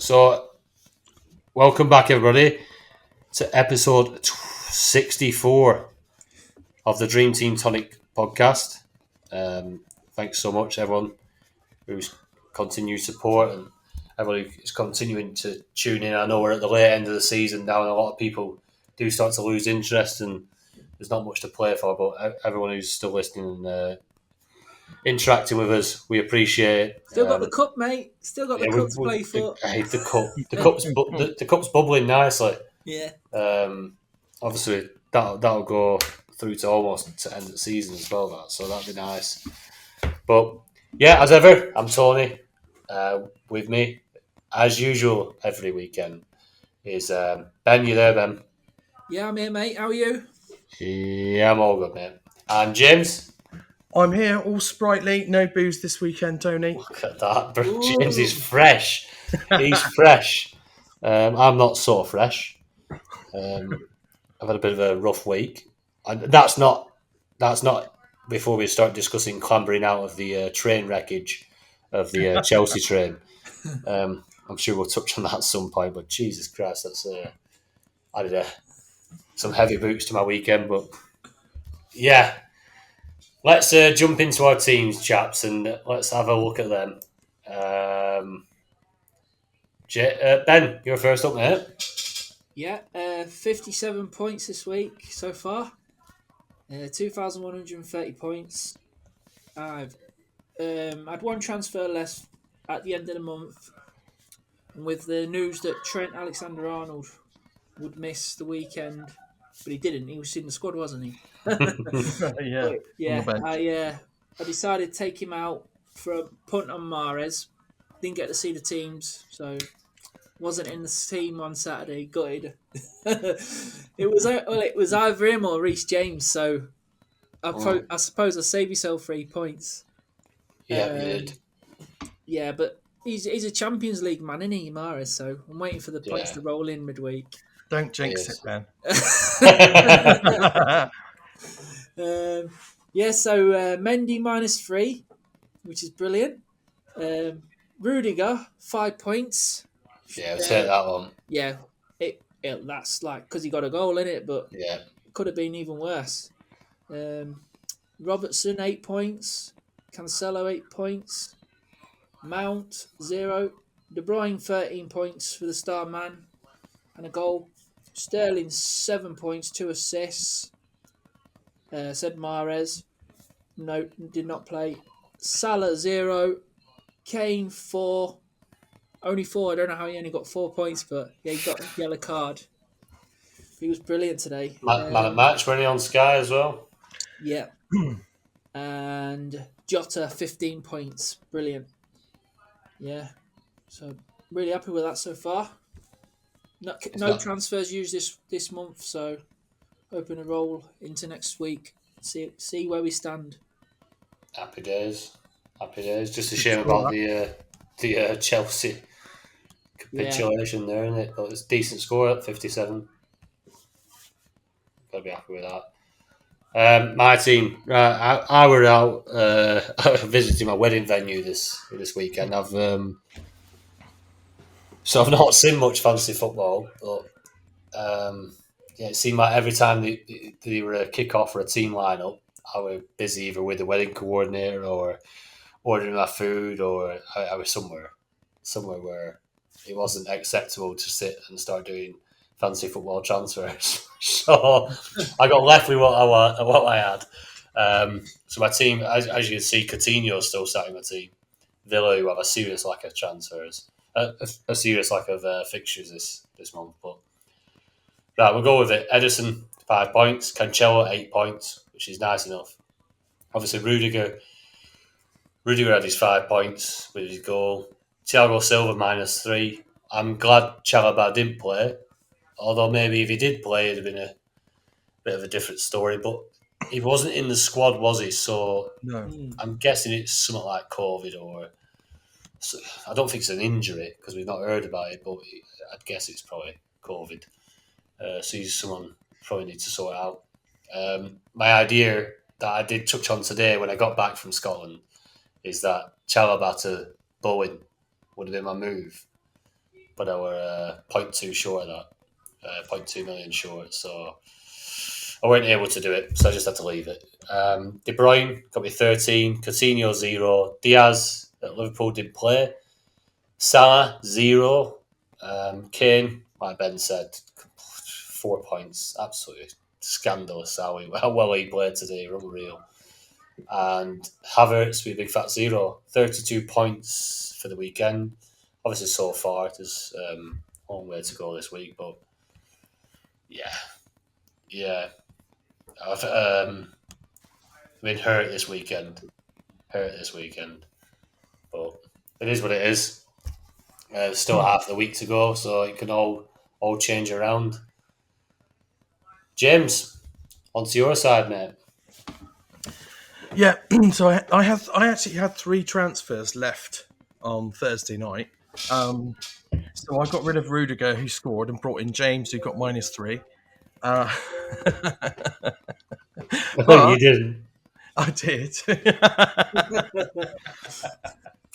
So, welcome back, everybody, to episode 64 of the Dream Team Tonic podcast. Thanks so much, everyone who's continued support and everybody who's continuing to tune in. I know we're at the late end of the season now, and a lot of people do start to lose interest, and there's not much to play for. But everyone who's still listening and interacting with us, we appreciate it. Still got the cup, mate. Still got the cup to play for. I hate the cup. The cup's bubbling nicely. Yeah. Obviously, that'll go through to almost to end of the season as well. So that'd be nice. But yeah, as ever, I'm Tony. With me, as usual, every weekend is Ben. You there, Ben? Yeah, I'm here, mate. How are you? Yeah, I'm all good, mate. And James. I'm here, all sprightly. No booze this weekend, Tony. Look at that, bro. James is fresh. He's fresh. I'm not so fresh. I've had a bit of a rough week. And that's not before we start discussing clambering out of the train wreckage of the Chelsea train. I'm sure we'll touch on that at some point. But Jesus Christ, that's added some heavy boots to my weekend. But yeah. Let's jump into our teams, chaps, and let's have a look at them. Ben, you're first up, mate. Yeah, 57 points this week so far. 2,130 points. I've had one transfer less at the end of the month. And with the news that Trent Alexander-Arnold would miss the weekend, but he didn't. He was in the squad, wasn't he? Yeah. I decided to take him out for a punt on Mahrez. Didn't get to see the teams, so wasn't in the team on Saturday. Gutted. It was either him or Reece James. So I suppose I saved yourself 3 points. Yeah, you did. Yeah, but he's a Champions League man, isn't he, Mahrez? So I'm waiting for the points to roll in midweek. Don't jinx it, man. So Mendy -3, which is brilliant. Rudiger 5 points. Yeah, I'll take that one. Yeah, that's like because he got a goal in it, but yeah, it could have been even worse. Robertson 8 points, Cancelo 8 points, Mount 0, De Bruyne 13 points for the star man and a goal. Sterling 7 points, 2 assists. Said Mahrez. No, did not play. Salah 0. Kane 4. Only 4. I don't know how he only got 4 points, but yeah, he got a yellow card. He was brilliant today. Man of match, were he on Sky as well? Yeah. And Jota 15 points. Brilliant. Yeah. So really happy with that so far. No transfers used this month, so hoping to roll into next week. See where we stand. Happy days. Just a shame about the Chelsea capitulation there, isn't it? But it's a decent score at 57. Gotta be happy with that. My team, I were out visiting my wedding venue this weekend. I've not seen much fantasy football, but it seemed like every time they were a kick-off or a team lineup, I was busy either with the wedding coordinator or ordering my food, or I was somewhere where it wasn't acceptable to sit and start doing fantasy football transfers. So I got left with what I had. So my team, as you can see, Coutinho's still sat in my team. Villa, who have a serious lack of transfers. A serious lack of fixtures this month, but right, we'll go with it. Ederson 5 points, Cancelo 8 points, which is nice enough. Obviously, Rudiger had his 5 points with his goal. Thiago Silva -3. I'm glad Chalobah didn't play, although maybe if he did play, it'd have been a bit of a different story. But he wasn't in the squad, was he? So No. I'm guessing it's something like COVID or. So I don't think it's an injury because we've not heard about it, but I'd guess it's probably COVID. So he's someone probably needs to sort out. My idea that I did touch on today when I got back from Scotland is that Chalobah to Bowen would have been my move. but I were 0.2 short of that, 0.2 million short. So I weren't able to do it, so I just had to leave it. De Bruyne got me 13, Coutinho 0, Diaz at Liverpool didn't play, Salah 0, Kane, like Ben said, 4 points, absolutely scandalous how well he played today, unreal. And Havertz with a big fat 0, 32 points for the weekend. Obviously, so far, there's a long way to go this week, but yeah. I've been hurt this weekend. But it is what it is. There's still half the week to go, so it can all change around. James, onto your side, mate. Yeah, so I actually had 3 transfers left on Thursday night. So I got rid of Rudiger, who scored, and brought in James, who got -3. No, But you didn't. I did.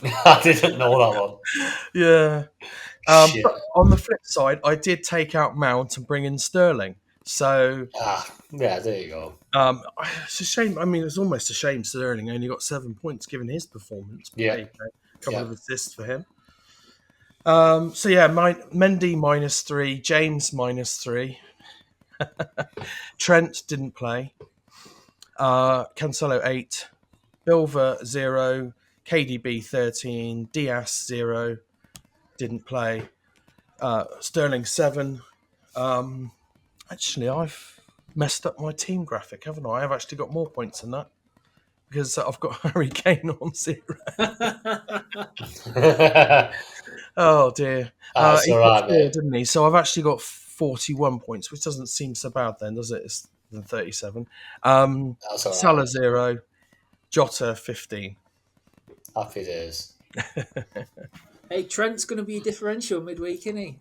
I didn't know that one. Yeah. Shit. But on the flip side, I did take out Mount and bring in Sterling. So Yeah, there you go. it's a shame. I mean, it's almost a shame Sterling only got 7 points given his performance. But Yeah. there you go. A couple of assists for him. So yeah, Mendy -3, James -3. Trent didn't play. Cancelo 8, Bilva 0, KDB 13, Diaz 0, didn't play. Sterling 7. Actually, I've messed up my team graphic, haven't I? I've actually got more points than that because I've got Harry Kane on 0. Oh dear. That's He all got right, 4, mate. didn't he? So I've actually got 41 points, which doesn't seem so bad then, does it? It's than 37. That's all Salah right. 0, Jota 15. Happy days. Hey, Trent's going to be a differential midweek, isn't he?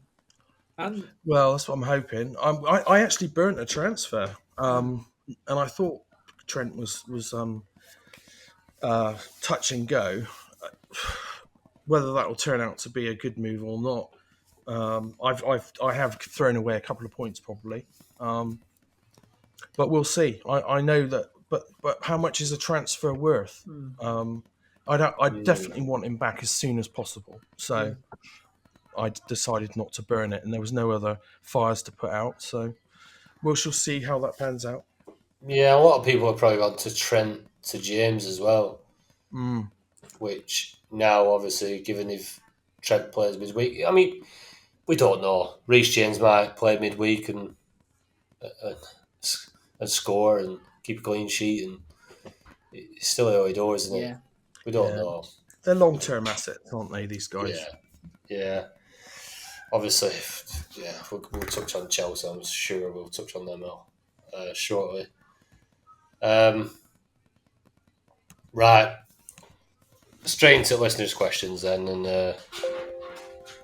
And Well, that's what I'm hoping. I actually burnt a transfer, and I thought Trent was touch and go. Whether that will turn out to be a good move or not, I have thrown away a couple of points probably, but we'll see. I know that, but how much is a transfer worth? I definitely want him back as soon as possible. So I decided not to burn it, and there was no other fires to put out. So we shall see how that pans out. Yeah, a lot of people have probably gone to Trent to James as well, which now obviously, given if Trent plays midweek, I mean, we don't know. Reece James might play midweek and score and keep a clean sheet, and it's still early doors, isn't it? We don't know. They're long-term assets, aren't they? These guys. Yeah. Obviously, we'll touch on Chelsea. I'm sure we'll touch on them shortly. Right. Straight into listeners' questions then, and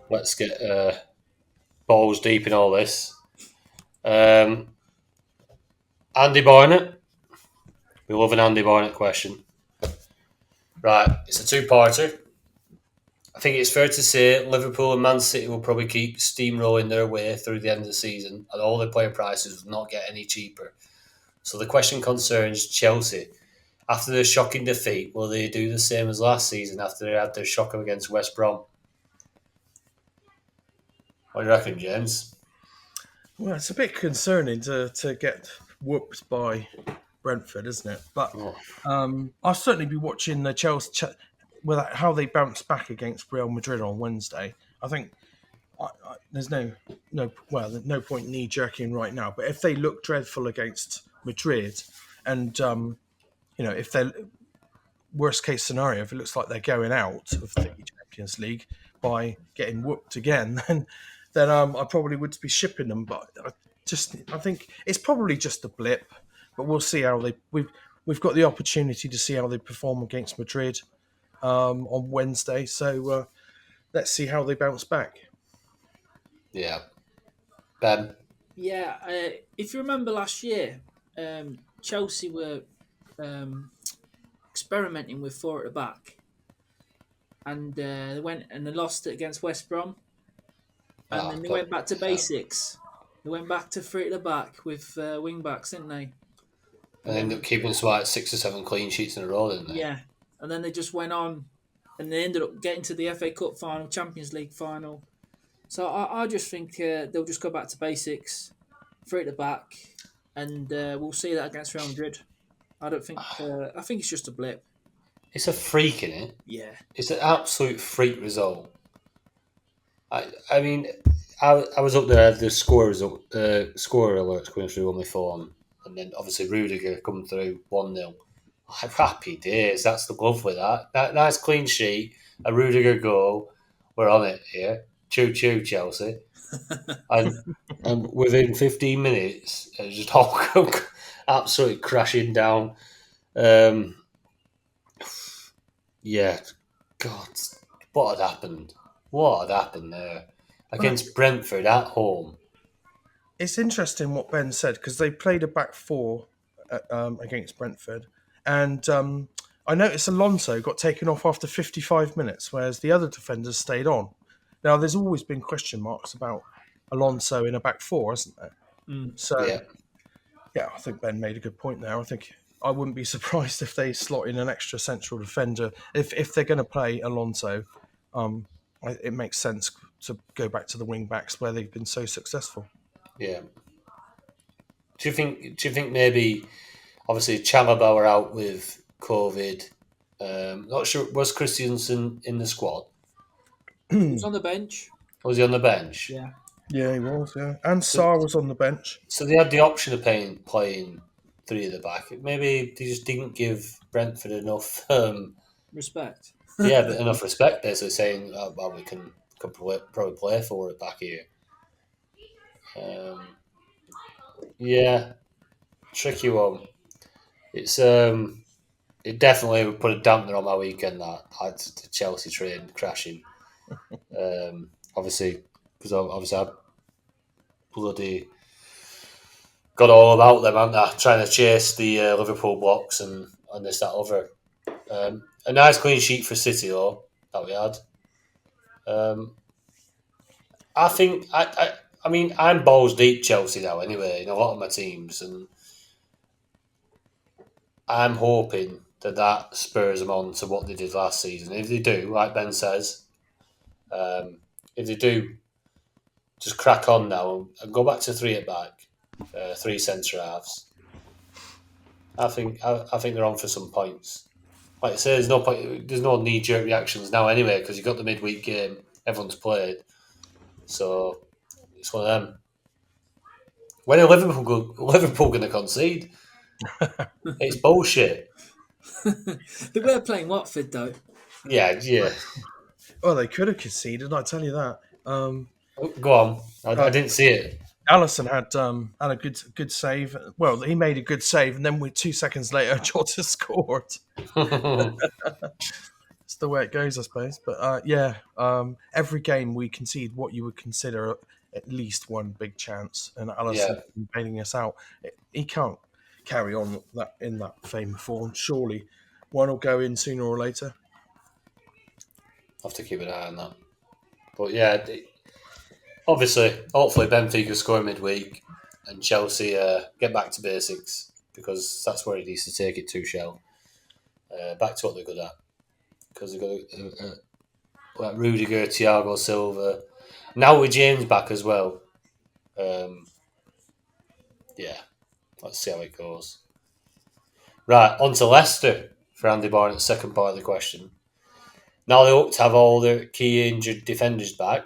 let's get balls deep in all this. Andy Barnett. We love an Andy Barnett question. Right, it's a two-parter. I think it's fair to say Liverpool and Man City will probably keep steamrolling their way through the end of the season, and all their player prices will not get any cheaper. So the question concerns Chelsea. After their shocking defeat, will they do the same as last season after they had their shocker against West Brom? What do you reckon, James? Well, it's a bit concerning to get whooped by Brentford, isn't it? But I'll certainly be watching the Chelsea how they bounce back against Real Madrid on Wednesday. I think there's no point knee jerking right now. But if they look dreadful against Madrid, and if they're worst case scenario, if it looks like they're going out of the Champions League by getting whooped again, then I probably would be shipping them. But I think it's probably just a blip. But we'll see how we've got the opportunity to see how they perform against Madrid on Wednesday. So let's see how they bounce back. Yeah. Ben? Yeah, if you remember last year, Chelsea were experimenting with 4 at the back, and they went and they lost it against West Brom. And then they went back to basics. They went back to three at the back with wing backs, didn't they? And ended up keeping like 6 or 7 clean sheets in a row, didn't they? Yeah. And then they just went on and they ended up getting to the FA Cup final, Champions League final. So I just think they'll just go back to basics, three at the back, and we'll see that against Real Madrid. I don't think. I think it's just a blip. It's a freak, isn't it? Yeah. It's an absolute freak result. I mean, I was up there, the score alerts going through on my phone, and then obviously Rudiger coming through 1-0. Happy days. That's the glove with that. Nice clean sheet, a Rudiger goal. We're on it here. Choo choo, Chelsea. and within 15 minutes, it was just all absolutely crashing down. Yeah, God, what had happened? What had happened there against Brentford at home? It's interesting what Ben said because they played a back four against Brentford, and I noticed Alonso got taken off after 55 minutes, whereas the other defenders stayed on. Now, there's always been question marks about Alonso in a back four, hasn't there? So, yeah, I think Ben made a good point there. I think I wouldn't be surprised if they slot in an extra central defender. If they're going to play Alonso, it makes sense to go back to the wing backs where they've been so successful. Yeah. Do you think maybe, obviously Chalobah were out with COVID. Not sure, was Christensen in the squad? He was on the bench. Was he on the bench? Yeah. Yeah, he was. Yeah, and Sarr was on the bench. So they had the option of playing 3 at the back. Maybe they just didn't give Brentford enough respect. Yeah, but enough respect. Basically saying, well, we can probably play for it back here. Yeah, tricky one. It's it definitely would put a dampener on my weekend. That I had the Chelsea train crashing. Obviously, because I bloody got all about them, haven't I? Trying to chase the Liverpool blocks and this, that, other. A nice clean sheet for City, though, that we had. I think, I mean, I'm balls deep Chelsea now anyway, in a lot of my teams, and I'm hoping that spurs them on to what they did last season. If they do, like Ben says, if they do, just crack on now and go back to 3 at back, 3 centre halves. I think they're on for some points. Like I say, there's no point. There's no knee-jerk reactions now anyway because you've got the midweek game. Everyone's played, so it's one of them. When are Liverpool going to concede? It's bullshit. They were playing Watford though. Yeah. Well, they could have conceded. I tell you that. Go on. I didn't see it. Alisson had a good save. Well, he made a good save, and then 2 seconds later, Jota scored. It's the way it goes, I suppose. But every game we concede what you would consider at least one big chance, and Alisson bailing us out. He can't carry on in that fame form. Surely one will go in sooner or later. I'll have to keep an eye on that. But yeah, obviously, hopefully Benfica score midweek and Chelsea get back to basics because that's where it needs to take it to, Shell. Back to what they're good at. Because they've got like Rudiger, Thiago Silva. Now with James back as well. Let's see how it goes. Right, on to Leicester for Andy Barnett's second part of the question. Now they hope to have all their key injured defenders back.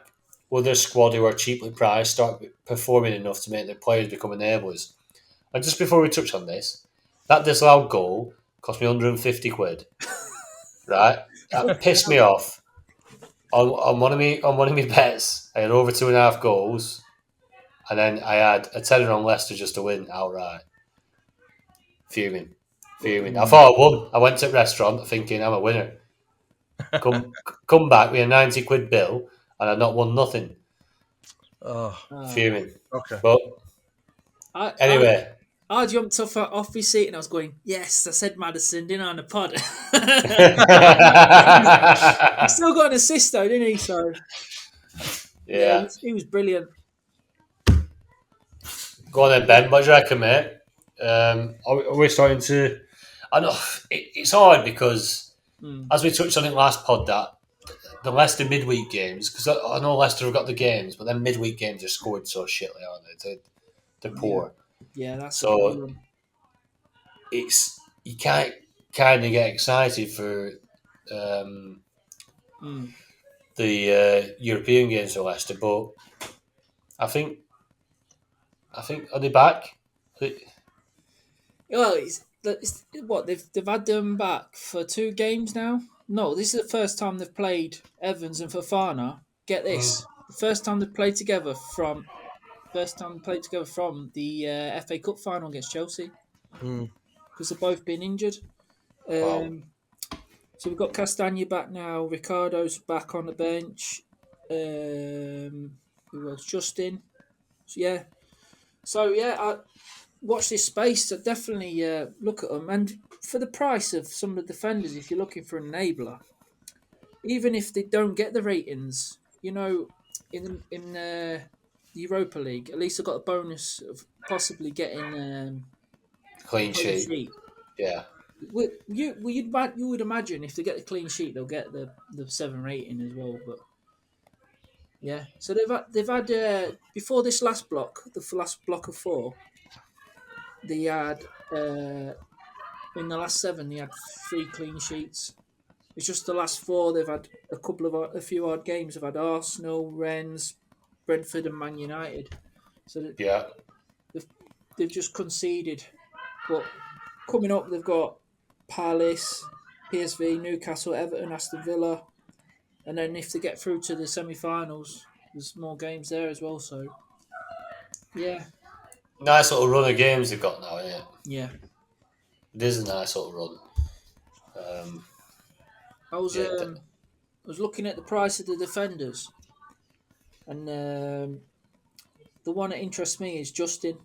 Will their squad, who are cheaply priced, start performing enough to make their players become enablers? And just before we touch on this, that disallowed goal cost me £150. Right? That pissed me off. On one of my bets, I had over 2.5 goals, and then I had a tenner on Leicester just to win outright. Fuming. I thought I won. I went to a restaurant thinking I'm a winner. Come back with a £90 bill, and I've not won nothing. Fuming. Okay. But anyway. I jumped off his seat and I was going, yes, I said Maddison, didn't I, on the pod? He still got an assist though, didn't he? So Yeah, Yeah. he was brilliant. Go on then, Ben. What do you reckon, mate? Are we starting to? I know it's hard because, Mm. as we touched on it last pod, that the Leicester midweek games, because I know Leicester have got the games, but then midweek games are scored so shitly, aren't they? They're Yeah, poor. yeah, that's the So problem. it's you can't kind of get excited for um, Mm. the European games for Leicester, but I think are they back? Well, it's what they've had them back for 2 games now. No, this is the first time they've played Evans and Fofana. Get Mm. this, the first time they've played together from the FA Cup final against Chelsea Mm. because they've both been injured. Wow. Um, so we've got Castagna back now. Ricardo's back on the bench. Who else? Justin. So watch this space. So definitely look at them. And for the price of some of the defenders, if you're looking for an enabler, even if they don't get the ratings, in the Europa League, at least they've got a bonus of possibly getting a Clean clean sheet. sheet. Yeah. You would imagine if they get the clean sheet, they'll get the 7 rating as well. But yeah, so they've had before this last block, the last block of 4, they had. In the last 7, they had 3 clean sheets. It's just the last 4 they've had a few odd games. They've had Arsenal, Rennes, Brentford, and Man United. So Yeah. they've just conceded. But coming up, they've got Palace, PSV, Newcastle, Everton, Aston Villa, and then if they get through to the semi-finals, there's more games there as well. So yeah, Nice little run of games they've got now, isn't it? yeah. It is a nice little run. I was Yeah. I was looking at the price of the defenders, and the one that interests me is Justin.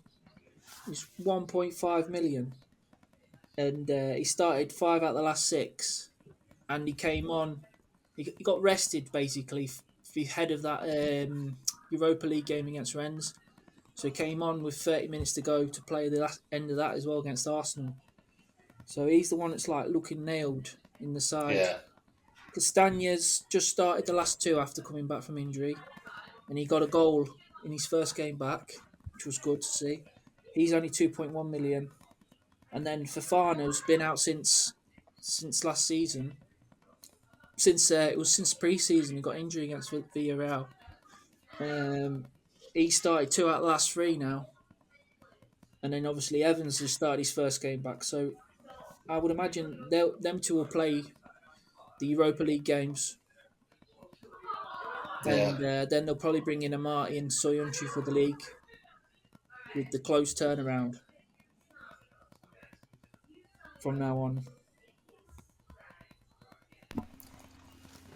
He's 1.5 million, and he started 5 out of the last 6, and he came on. He got rested basically ahead of that Europa League game against Rennes. So he came on with 30 minutes to go to play the last end of that as well against Arsenal. So he's the one that's like looking nailed in the side. Yeah. Castagna's just started the last 2 after coming back from injury, and he got a goal in his first game back, which was good to see. He's only 2.1 million, and then Fofana's been out since last season. Since pre-season, he got injury against Villarreal. He started 2 out of the last 3 now, and then obviously Evans has started his first game back. So I would imagine them 2 will play the Europa League games. And Yeah. then they'll probably bring in Amati and Soyuncu for the league with the close turnaround from now on.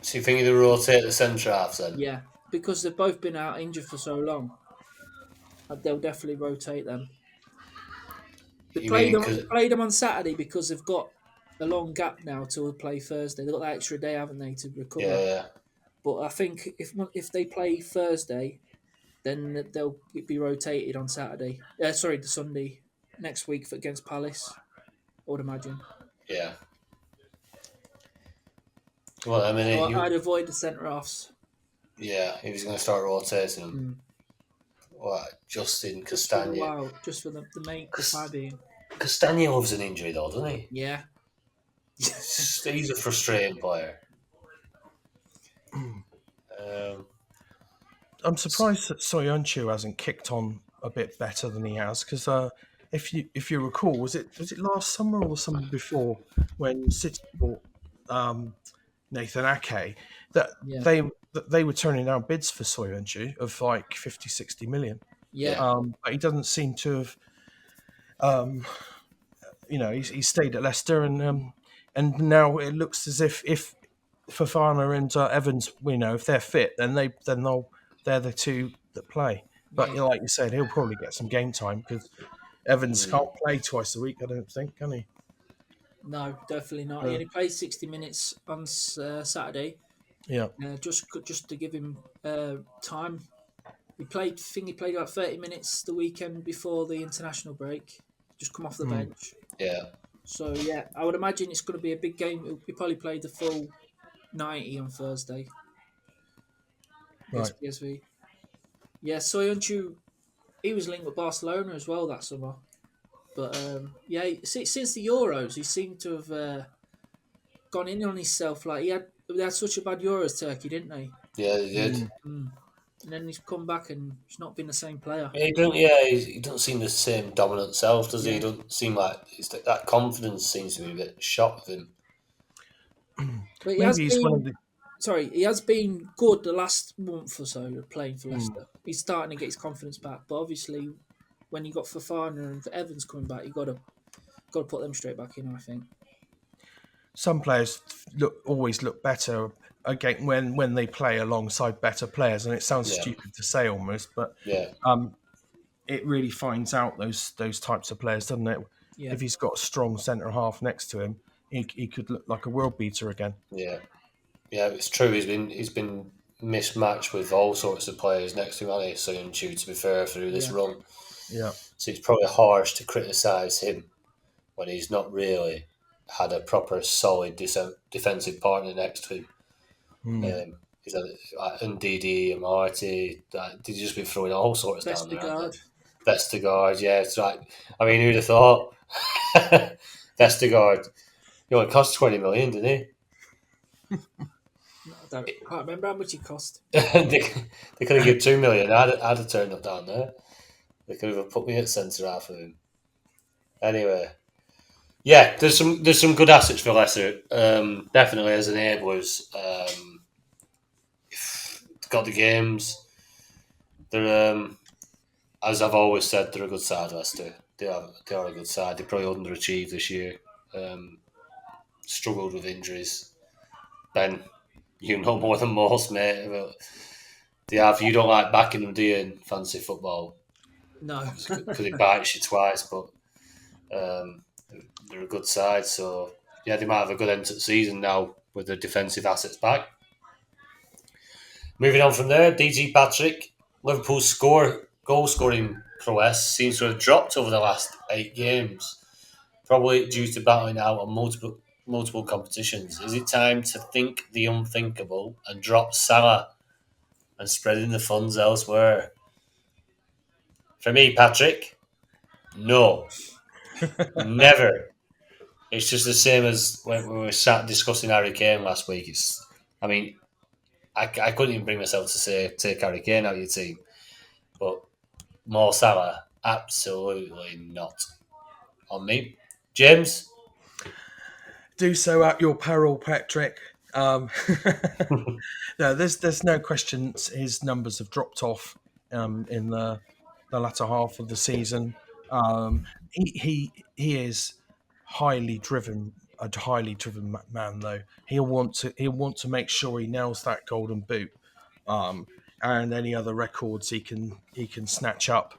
So you think they rotate the centre halves then? Yeah, because they've both been out injured for so long, they'll definitely rotate them. They You played mean them, because played them on Saturday because they've got a long gap now till play Thursday. They've got that extra day, haven't they, to recover? yeah, But I think if they play Thursday, then they'll be rotated on Saturday. The Sunday next week against Palace, I would imagine. yeah. Well, I mean, So I'd avoid the centre halves. yeah, he was going to start rotating them. Mm. What, Justin Just for a Castagna? while, just for the time being. Castagna loves an injury, though, doesn't he? Yeah. He's a frustrating player. I'm surprised that Soyuncu hasn't kicked on a bit better than he has because if you recall, was it last summer or the summer before when City bought Nathan Ake that Yeah. they were turning down bids for Soyuncu of like 50, 60 million. Yeah. But he doesn't seem to have. He's stayed at Leicester and now it looks as if Fofana and Evans, if they're fit, then they're the 2 that play. But Yeah. like you said, he'll probably get some game time because Evans can't play twice a week. I don't think, can he? No, definitely not. He only played 60 minutes on Saturday, Yeah. Just to give him time. He played about 30 minutes the weekend before the international break. Just come off the bench. Yeah. So yeah, I would imagine it's going to be a big game. He probably played the full 90 on Thursday Right. against PSV. Yeah, Soyuncu, he was linked with Barcelona as well that summer. But yeah, since the Euros, he seemed to have gone in on himself. Like they had such a bad Euros, Turkey, didn't they? Yeah, they did. And then he's come back and he's not been the same player. He don't. Yeah, he doesn't seem the same dominant self, does he? Yeah. He doesn't seem like that confidence seems to be a bit shot with him. But he Maybe he's one of the. he has been good the last month or so playing for Leicester. He's starting to get his confidence back. But obviously, when you got Fofana and Evans coming back, you got to put them straight back in. I think. Some players always look better again when they play alongside better players, and it sounds stupid to say almost, but it really finds out those types of players, doesn't it? Yeah. If he's got a strong centre half next to him, he could look like a world beater again. Yeah, it's true. He's been mismatched with all sorts of players next to him, hasn't he? Soyuncu, to be fair, through this run. Yeah. So it's probably harsh to criticise him when he's not really had a proper solid defensive partner next to him. He's had Ndidi, Amarty. They've just been throwing all sorts down there. Vestergaard, yeah, it's right. I mean, who'd have thought? Vestergaard, it cost 20 million, didn't he? I can't remember how much it cost. they could have given 2 million. I'd have turned up down there. They could have put me at centre half of him. Anyway, yeah, there's some good assets for Leicester. Definitely as enablers. Got the games. They're as I've always said, they're a good side. Leicester. They are a good side. They probably underachieved this year. Struggled with injuries. Ben, you know more than most, mate. But you don't like backing them, do you, in fantasy football? No, because it bites you twice. But they're a good side, so yeah, they might have a good end to the season now with their defensive assets back. Moving on from there, DG Patrick, Liverpool's goal scoring prowess seems to have dropped over the last 8 games, probably due to battling out on multiple competitions. Is it time to think the unthinkable and drop Salah and spreading the funds elsewhere? For me, Patrick, no. Never. It's just the same as when we were sat discussing Harry Kane last week. I couldn't even bring myself to say take Harry Kane out of your team. But Mo Salah, absolutely not. On me. James? Do so at your peril, Patrick. No, there's no question his numbers have dropped off in the latter half of the season. He is a highly driven man, though. He'll want to make sure he nails that golden boot, and any other records he can snatch up.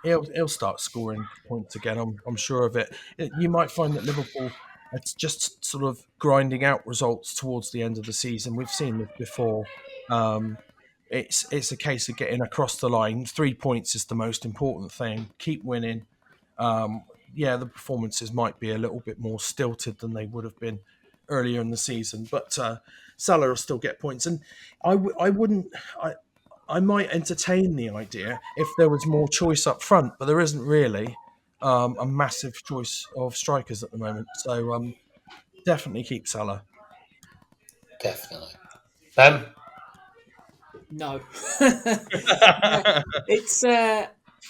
He'll start scoring points again. I'm sure of it. You might find that Liverpool are just sort of grinding out results towards the end of the season. We've seen this before. It's a case of getting across the line. 3 points is the most important thing. Keep winning. The performances might be a little bit more stilted than they would have been earlier in the season, but Salah will still get points. And I might entertain the idea if there was more choice up front, but there isn't really a massive choice of strikers at the moment. So definitely keep Salah. Definitely. Ben? No. It's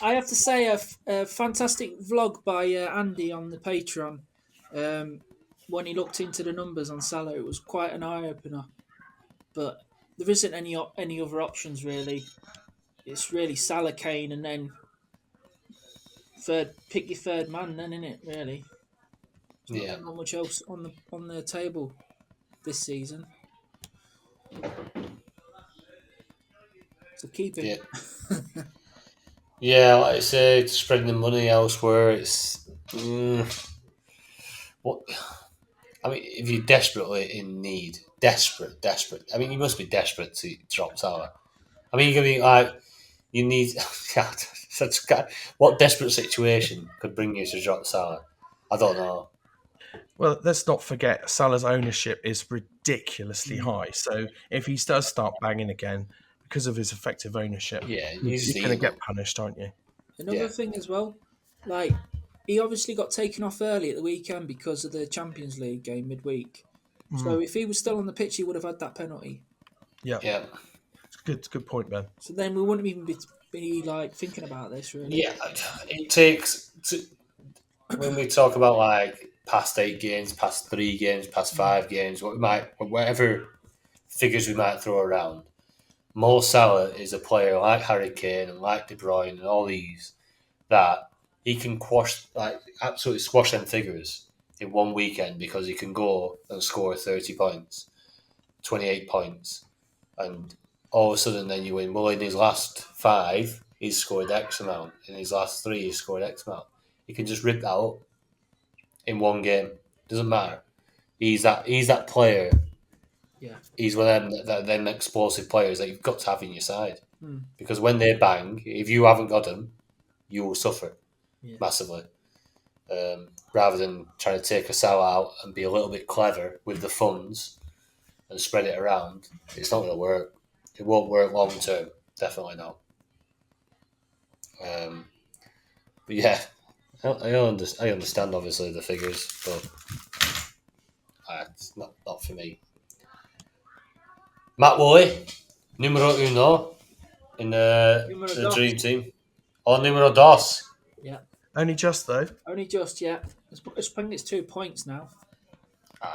I have to say a fantastic vlog by Andy on the Patreon. When he looked into the numbers on Salah, it was quite an eye opener. But there isn't any other options really. It's really Salah, Kane, and then pick your third man. Then, isn't it? Really. There's not much else on the table this season. So keep it. Yeah, like I say, spreading the money elsewhere. It's what I mean. If you're desperately in need, desperate. I mean, you must be desperate to drop Salah. I mean, you're going to be like, you need... what desperate situation could bring you to drop Salah? I don't know. Well, let's not forget Salah's ownership is ridiculously high. So if he does start banging again because of his effective ownership, Yeah, you're going to get punished, aren't you? Another thing as well, like he obviously got taken off early at the weekend because of the Champions League game midweek. So if he was still on the pitch, he would have had that penalty. Yeah. Yeah. It's good point, Ben. So then we wouldn't even be like thinking about this really. Yeah, it takes... when we talk about like past 8 games, past 3 games, past 5 games, whatever figures we might throw around, Mo Salah is a player like Harry Kane and like De Bruyne and all these that he can absolutely squash them figures in one weekend because he can go and score 30 points, 28 points, and all of a sudden then you win. Well, in his last 5, he's scored X amount. In his last 3, he's scored X amount. He can just rip that up in one game. Doesn't matter. He's that player. Yeah. He's one of them explosive players that you've got to have in your side. Because when they bang, if you haven't got them, you will suffer massively. Rather than trying to take a Salah out and be a little bit clever with the funds and spread it around, it's not going to work. It won't work long term. Definitely not. But yeah, I understand obviously the figures, but it's not for me. Matt Woolley, numero uno in the dream team, or numero dos. Yeah. Only just though. Only just, yeah. I think it's 2 points now.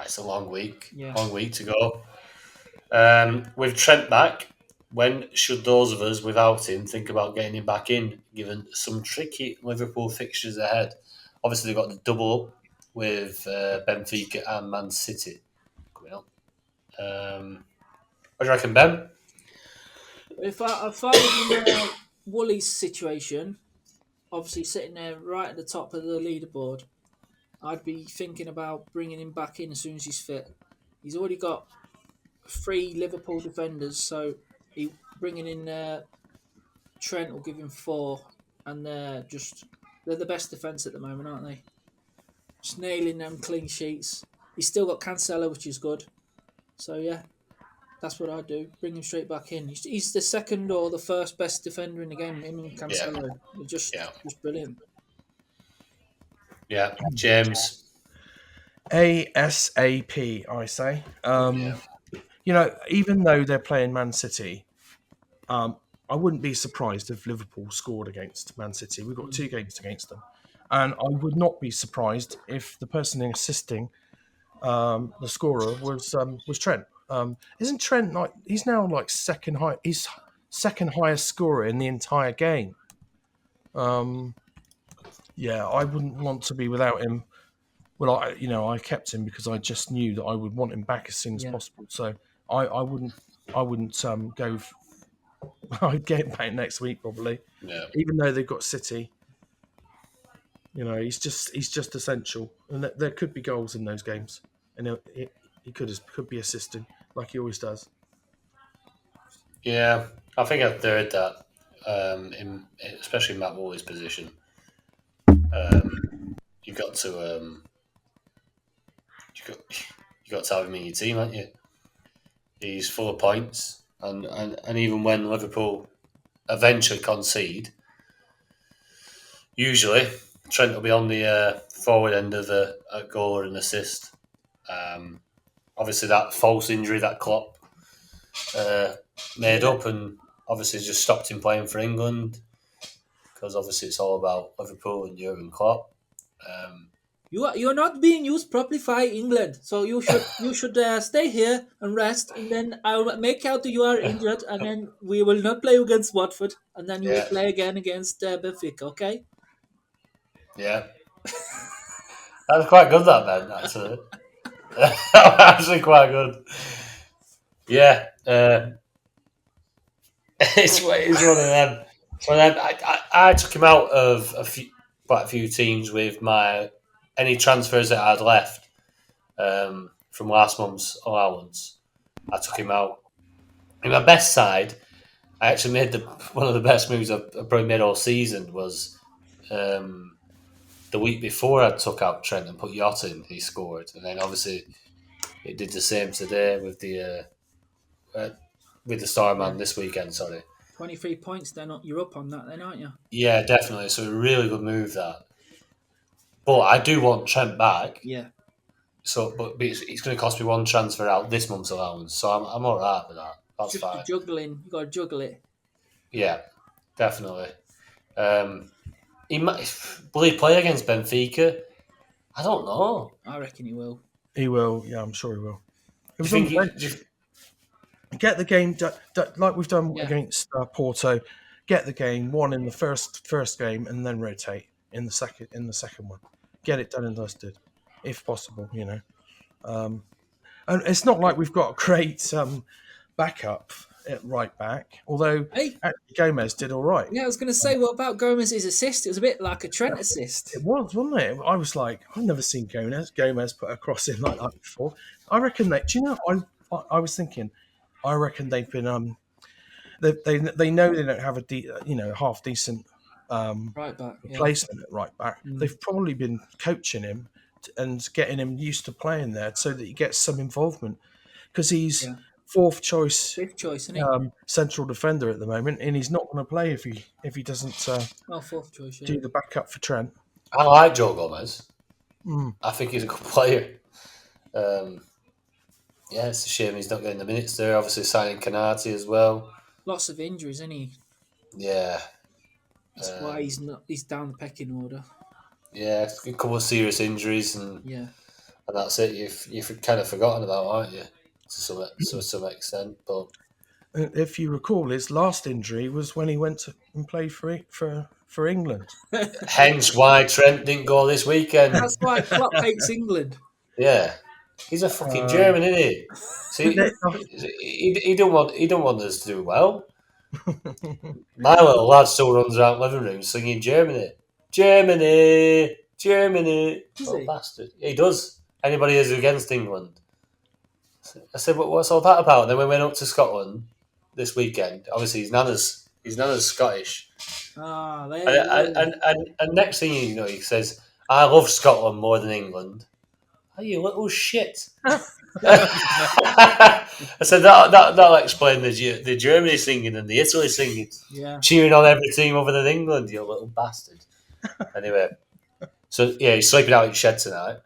It's a long week. Yeah. Long week to go. With Trent back, when should those of us without him think about getting him back in, given some tricky Liverpool fixtures ahead? Obviously, they've got the double up with Benfica and Man City coming up. What do you reckon, Ben? If I was in Woolley's situation, obviously sitting there right at the top of the leaderboard, I'd be thinking about bringing him back in as soon as he's fit. He's already got 3 Liverpool defenders, so bringing in Trent will give him 4, and they're the best defence at the moment, aren't they? Just nailing them clean sheets. He's still got Cancelo, which is good. So yeah, that's what I'd do. Bring him straight back in. He's the second or the first best defender in the game. Him and Cancelo, just brilliant. Yeah, James. ASAP, I say. You know, even though they're playing Man City, I wouldn't be surprised if Liverpool scored against Man City. We've got 2 games against them. And I would not be surprised if the person assisting the scorer was Trent. Isn't Trent he's now like second highest scorer in the entire game? Yeah, I wouldn't want to be without him. Well, I kept him because I just knew that I would want him back as soon as possible. So I wouldn't go. I'd get him back next week probably. Yeah. Even though they've got City, he's just essential, and there could be goals in those games, and he could be assisting like he always does. Yeah, I think I'd third that, especially Matt Woolley's position. You've got to you got to have him in your team, haven't you? He's full of points, and even when Liverpool eventually concede, usually Trent will be on the forward end of a goal or an assist. Obviously, that false injury that Klopp made up, and obviously just stopped him playing for England because obviously it's all about Liverpool and Jurgen Klopp. You're not being used properly by England, so you should stay here and rest, and then I'll make out that you are injured, and then we will not play against Watford, and then you will play again against Benfica, okay? Yeah, that was quite good, that man. Actually, that was actually quite good. Yeah, it's one of them. I took him out of quite a few teams with any transfers that I'd left from last month's allowance. I took him out. In my best side, I actually made one of the best moves I've probably made all season was the week before I took out Trent and put Yacht in, he scored. And then obviously it did the same today with the Starman this weekend, sorry. 23 points, you're up on that then, aren't you? Yeah, definitely. So a really good move that. But I do want Trent back. Yeah. So, but it's going to cost me one transfer out this month's allowance. So I'm all right with that. That's Just fine. juggling. You got to juggle it. Yeah, definitely. Will he play against Benfica? I don't know. I reckon he will. He will. Yeah, I'm sure he will. It was Do you on the bench. Get the game like we've done against Porto. Get the game won in the first game, and then rotate in the second one. Get it done and dusted, if possible. And it's not like we've got a great backup at right back. Although actually Gomez did all right. Yeah, I was going to say, what about Gomez's assist? It was a bit like a Trent assist. It was, wasn't it? I was like, I've never seen Gomez put a cross in like that before. I reckon that. Do you know? I was thinking. I reckon they've been they know they don't have a half decent right back replacement at right back. They've probably been coaching him and getting him used to playing there so that he gets some involvement because he's fifth choice, isn't he? Central defender at the moment, and he's not going to play if he doesn't fourth choice, do the backup for Trent. I like Joe Gomez. I think he's a good player. Yeah, it's a shame he's not getting the minutes there. Obviously signing Canati as well. Lots of injuries, isn't he? Yeah. That's why he's down the pecking order. Yeah, a couple of serious injuries and that's it. You've kind of forgotten about, aren't you? To some extent, but if you recall, his last injury was when he went and played for England. Hence why Trent didn't go this weekend. That's why Klopp hates England. Yeah, he's a fucking German, isn't he? See, he don't want us to do well. My little lad still runs around the living room singing Germany, Germany, Germany. Oh, bastard! He does. Anybody who's against England. I said, what's all that about? And then we went up to Scotland this weekend. Obviously, his nana's Scottish. And next thing you know, he says, I love Scotland more than England. Oh, you little shit. I said, that'll explain the Germany singing and the Italy singing. Yeah. Cheering on every team other than England, you little bastard. Anyway, so yeah, he's sleeping out in shed tonight.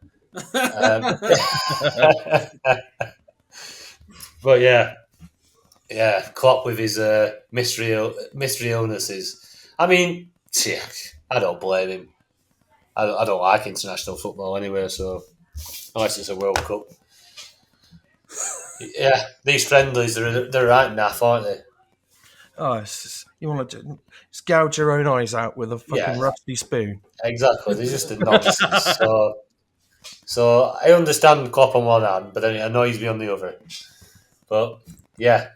But yeah, Klopp with his mystery illnesses. I mean, I don't blame him. I don't like international football anyway, so unless it's a World Cup. Yeah, these friendlies, they're right naff, aren't they? Oh, you want to gouge your own eyes out with a fucking rusty spoon. Exactly, they're just a nonsense. So I understand Klopp on one hand, but then it annoys me on the other. But yeah,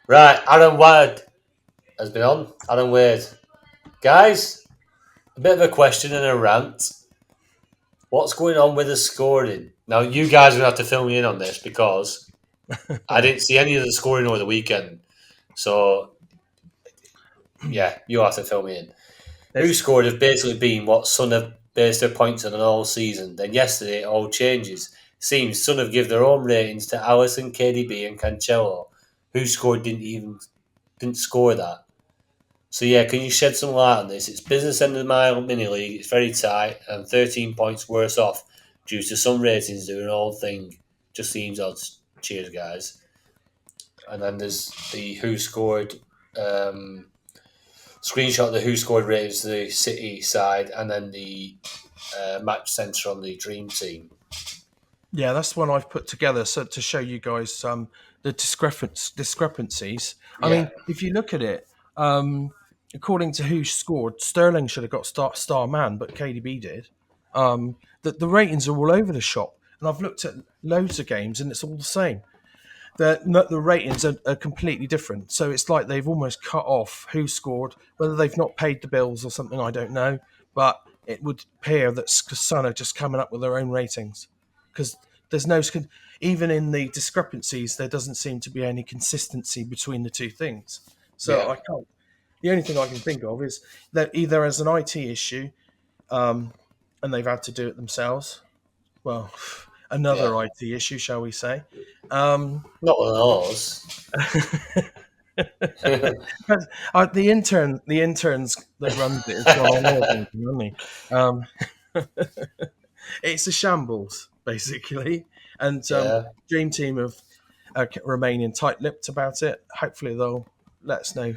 right. Aaron Wade has been on. Aaron Wade, guys, a bit of a question and a rant. What's going on with the scoring? Now, you guys are going to have to fill me in on this because I didn't see any of the scoring over the weekend. So, yeah, you have to fill me in. Who scored have basically been what Sun have based their points on all season. Then yesterday, it all changes. Seems Sun have given their own ratings to Alisson, KDB and Cancelo. Who scored didn't score that. So, yeah, can you shed some light on this? It's business end of the mile mini league. It's very tight and 13 points worse off due to some ratings doing an old thing. Just seems odd. Cheers, guys. And then there's the who scored screenshot of the who scored ratings to the City side and then the match centre on the Dream Team. Yeah, that's one I've put together so to show you guys the discrepancies. I mean, if you look at it, according to who scored, Sterling should have got star man, but KDB did. The ratings are all over the shop, and I've looked at loads of games, and it's all the same. The ratings are completely different. So it's like they've almost cut off who scored, whether they've not paid the bills or something, I don't know. But it would appear that Sun are just coming up with their own ratings because there's no even in the discrepancies, there doesn't seem to be any consistency between the two things. So Yeah. I can't. The only thing I can think of is that either as an IT issue, and they've had to do it themselves. Well, another Yeah. IT issue, shall we say? Not one of those. The interns that runs it has gone on holiday, hasn't he? It's a shambles, basically. And Yeah. Dream Team have remaining tight-lipped about it. Hopefully, they'll let us know.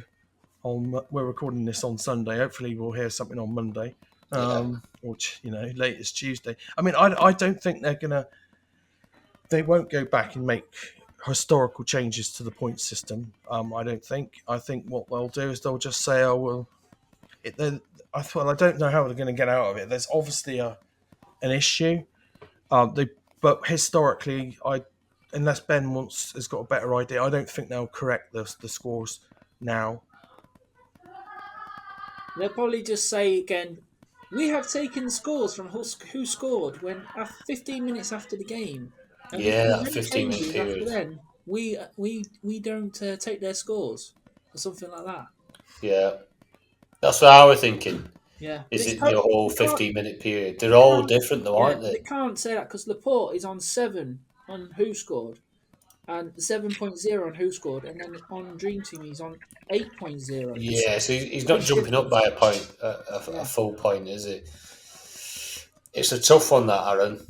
We're recording this on Sunday. Hopefully, we'll hear something on Monday, Yeah. or latest Tuesday. I mean, I don't think they won't go back and make historical changes to the point system. I don't think. I think what they'll do is they'll just say, "Oh well," I don't know how they're going to get out of it. There's obviously an issue. But historically, unless Ben has got a better idea, I don't think they'll correct the scores now. They'll probably just say again, we have taken scores from who scored when 15 minutes after the game. And if Yeah, there's that any 15-minute changes after period. then, we don't take their scores or something like that. Yeah. That's what I was thinking. Yeah. Is It's it the whole you can't- 15-minute period? They're all can't- different though, Yeah, aren't they they? can't say that because Laporte is on 7 on who scored and 7.0 on who scored, and then on Dream Team he's on 8.0. Yeah, so he's not Huge jumping up difference. by a point, a Yeah. full point, is it? It's a tough one, that, Aaron.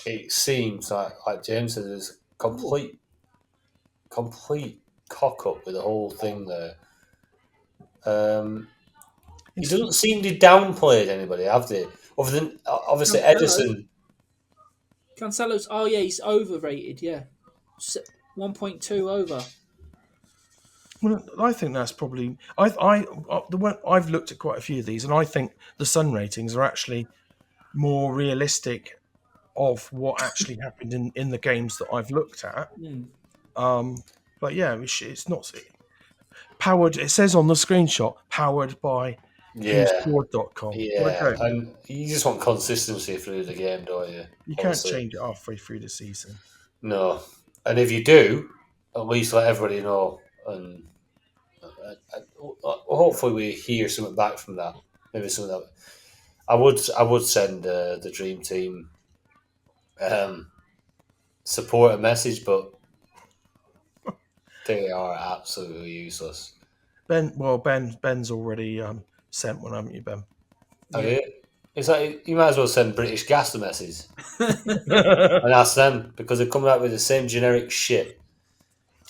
It seems like James said, there's complete cock up with the whole thing there. He doesn't seem to downplay anybody, have they? Other than obviously Cancelo. Edison. Cancelo's, he's overrated, yeah. 1.2 over. Well, I think that's probably I've looked at quite a few of these, and I think the Sun ratings are actually more realistic of what actually happened in the games that I've looked at. But yeah, it's not powered. It says on the screenshot, powered by Yeah, whoscored.com. yeah, and you just want consistency through the game, don't you? You can't change it halfway through the season. No, and if you do, at least let everybody know, and hopefully we hear something back from that. Maybe something that I would send the Dream Team support a message, but they are absolutely useless. Ben's already sent one, haven't you, Ben? Yeah. It's like you might as well send British Gas a message and ask them, because they're coming out with the same generic shit.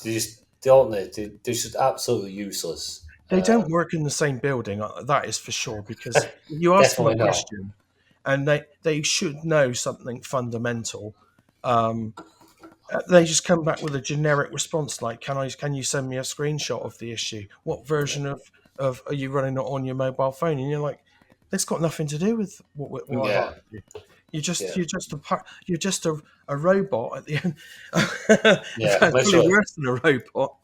They just don't they? They're just absolutely useless. They don't work in the same building, that is for sure, because you ask them a Definitely not. question and they should know something fundamental. They just come back with a generic response like, can you send me a screenshot of the issue? What version of are you running it on your mobile phone? And you're like, that's got nothing to do with what I've Yeah. asked you. You're just a robot at the end. Yeah, That's literally. probably worse than a robot.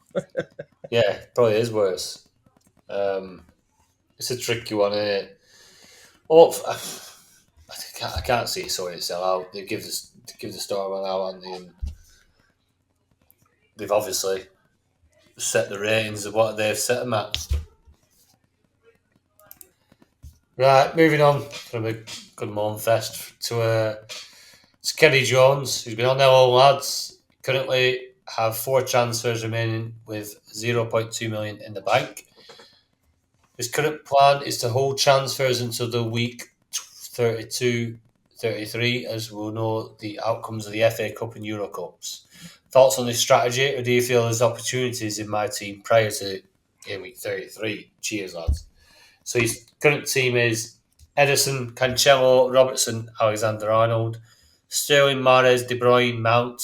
Yeah, probably is worse. It's a tricky one, isn't it? Oh, I can't see it sorting itself out. They give the story one out, and they've obviously set the ratings of what they've set them at. Right, moving on from a good Mon Fest to Kenny Jones, who's been on there, all lads. Currently have 4 transfers remaining with 0.2 million in the bank. His current plan is to hold transfers until the week 32-33, as we'll know the outcomes of the FA Cup and Euro Cups. Thoughts on this strategy, or do you feel there's opportunities in my team prior to game week 33? Cheers, lads. So his current team is Edison, Cancelo, Robertson, Alexander-Arnold, Sterling, Mahrez, De Bruyne, Mount,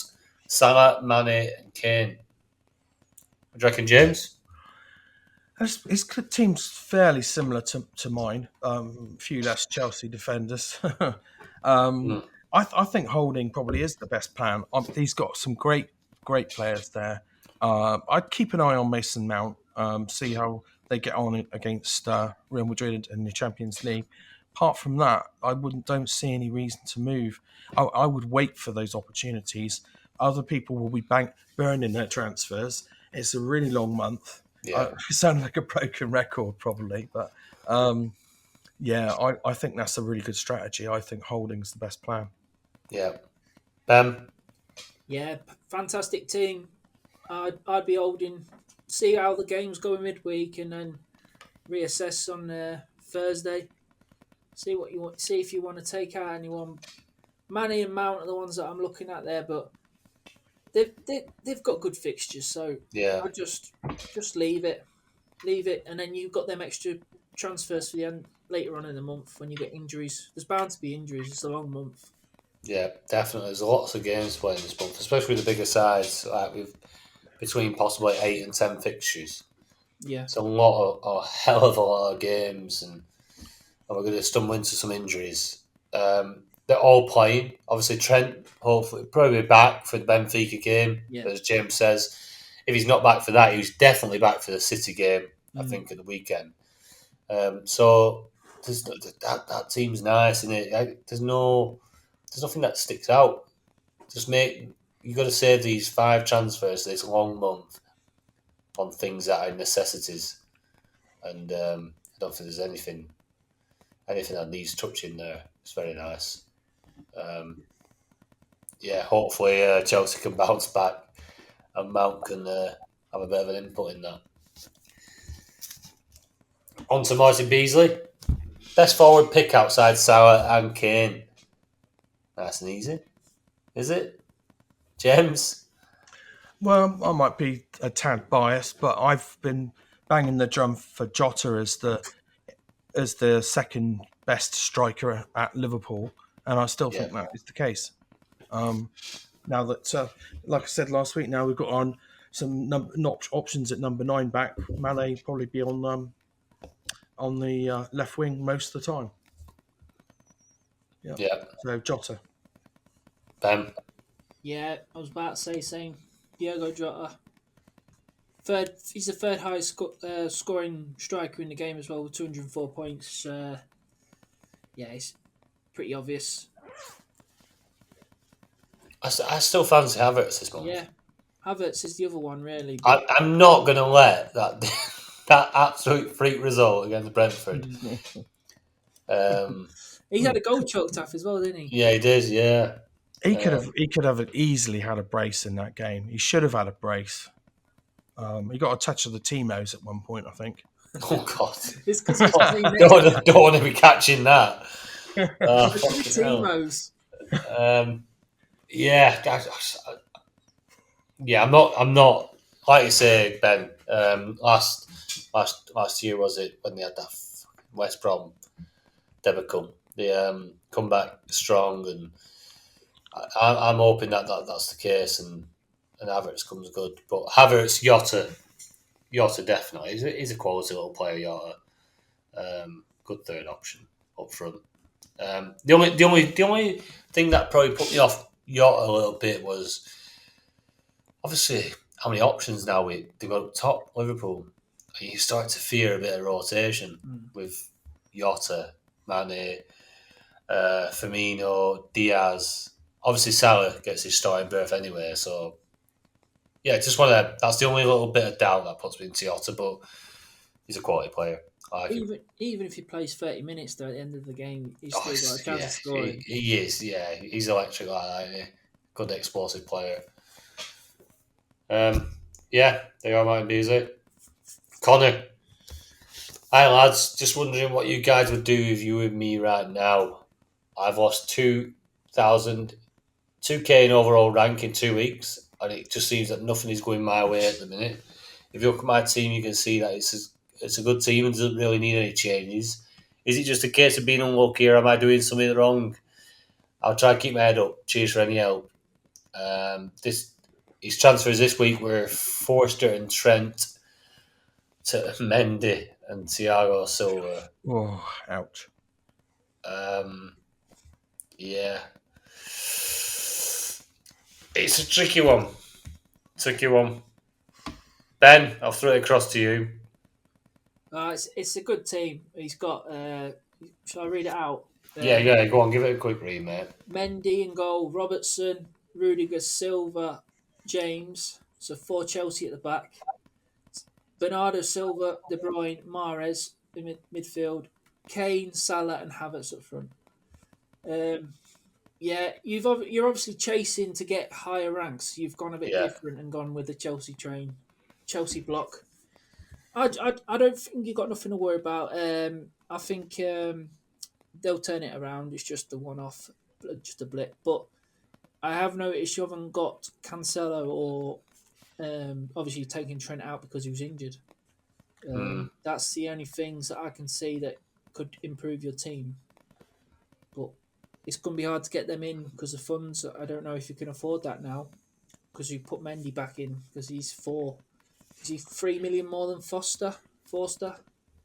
Salah, Mane, and Kane. What do you reckon, James? His team's fairly similar to mine. A few less Chelsea defenders. I think holding probably is the best plan. He's got some great players there. I'd keep an eye on Mason Mount, see how they get on against Real Madrid in the Champions League. apart from that, don't see any reason to move. I would wait for those opportunities. Other people will be burning their transfers. It's a really long month. Yeah. I sound like a broken record, probably, but I think that's a really good strategy. I think holding's the best plan. Yeah. Yeah, fantastic team. I'd be holding, see how the games go midweek, and then reassess on Thursday. See what you want. See if you want to take out anyone. Manny and Mount are the ones that I'm looking at there, but they've got good fixtures, so Yeah. I just leave it, and then you've got them extra transfers for the end later on in the month when you get injuries. There's bound to be injuries. It's a long month. Yeah, definitely. There's lots of games playing this month, especially with the bigger sides, like with between possibly 8 and 10 fixtures. Yeah, It's a hell of a lot of games, and we're going to stumble into some injuries. They're all playing. Obviously, Trent, hopefully, probably back for the Benfica game, Yeah. as James says. If he's not back for that, he's definitely back for the City game, I think, at the weekend. So that team's nice, isn't it? There's nothing that sticks out. You got to save these 5 transfers this long month on things that are necessities, and I don't think there's anything that needs touching there. It's very nice. Hopefully Chelsea can bounce back and Mount can have a bit of an input in that. On to Martin Beasley. Best forward pick outside Salah and Kane. Nice and easy. Is it? James? Well, I might be a tad biased, but I've been banging the drum for Jota as the second best striker at Liverpool, and I still think that is the case. Now that, like I said last week, now we've got on some options at number 9 back. Mane probably be on the left wing most of the time. Yeah. So Jota. Ben? Yeah, I was about to say same. Diogo Jota. He's the third highest scoring striker in the game as well with 204 points. It's pretty obvious. I still fancy Havertz this month. Yeah, Havertz is the other one, really. I'm not going to let that that absolute freak result against Brentford. He had a goal choked off as well, didn't he? Yeah, he did. Yeah, he could have easily had a brace in that game. He should have had a brace. He got a touch of the Timos at one point, I think. Oh God! It's because don't want to be catching that. Timos. I'm not like you say, Ben. Last year was it when they had that West Brom debacle? They come back strong, and I'm hoping that's the case, and Havertz comes good. But Havertz, Jota definitely. He's a quality little player, Jota. Good third option up front. The only thing that probably put me off Jota a little bit was obviously how many options now they've got up top, Liverpool. You start to fear a bit of rotation with Jota, Mane, Firmino, Diaz. Obviously Salah gets his starting berth anyway, so yeah, just that's the only little bit of doubt that puts me into Jota, but he's a quality player. Even if he plays 30 minutes though at the end of the game, he's still got a chance of scoring. He is, yeah. He's electric like that, isn't he? Good explosive player. There you are, Martin Beasley. Connor. Hi lads, just wondering what you guys would do if you were me right now. I've lost 2K in overall rank in 2 weeks, and it just seems that nothing is going my way at the minute. If you look at my team, you can see that it's a good team and doesn't really need any changes. Is it just a case of being unlucky, or am I doing something wrong? I'll try and keep my head up. Cheers for any help. His transfers this week were Forster and Trent to Mendy and Thiago Silva. Oh, ouch. It's a tricky one. Ben, I'll throw it across to you. It's a good team. He's got Shall I read it out? Yeah, go on, give it a quick read, mate. Mendy in goal, Robertson, Rudiger, Silva, James. So 4 Chelsea at the back. Bernardo Silva, De Bruyne, Mahrez in midfield. Kane, Salah, and Havertz up front. Yeah, you're obviously chasing to get higher ranks. You've gone a bit different and gone with the Chelsea block. I don't think you've got nothing to worry about. I think they'll turn it around. It's just a one-off, just a blip. But I have noticed you haven't got Cancelo or obviously taking Trent out because he was injured. That's the only things that I can see that could improve your team. But it's going to be hard to get them in because of funds. I don't know if you can afford that now because you put Mendy back in because he's 4. Is he 3 million more than Forster?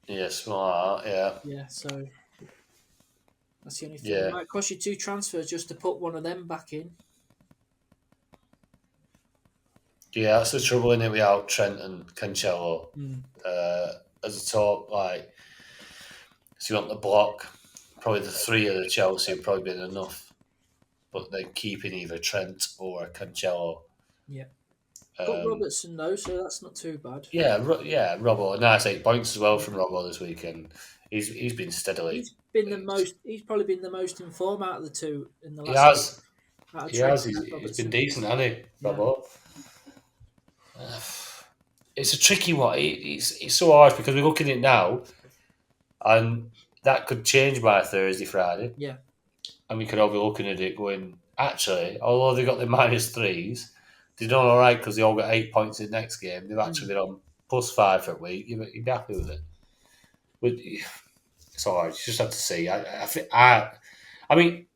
Yes, well, yeah. Yeah, so that's the only thing. It might cost you 2 transfers just to put one of them back in. Yeah, that's the trouble in it without Trent and Cancelo. As a top, like, so you want the block, probably the 3 of the Chelsea have probably been enough. But then keeping either Trent or Cancelo. Yeah. Got Robertson though, so that's not too bad. Yeah, Robbo. A nice 8 points as well from Robbo this weekend. He's been steadily. He's probably been the most in form out of the 2 in the last. He has. He's been decent, hasn't he, Robbo? It's a tricky one. It's so hard because we're looking at it now, and that could change by Thursday, Friday. Yeah. And we could all be looking at it going, actually, although they got the -3s, they've done all right because they all got 8 points in the next game. They've actually been on +5 for a week. You'd be happy with it. It's all right. You just have to see. I mean,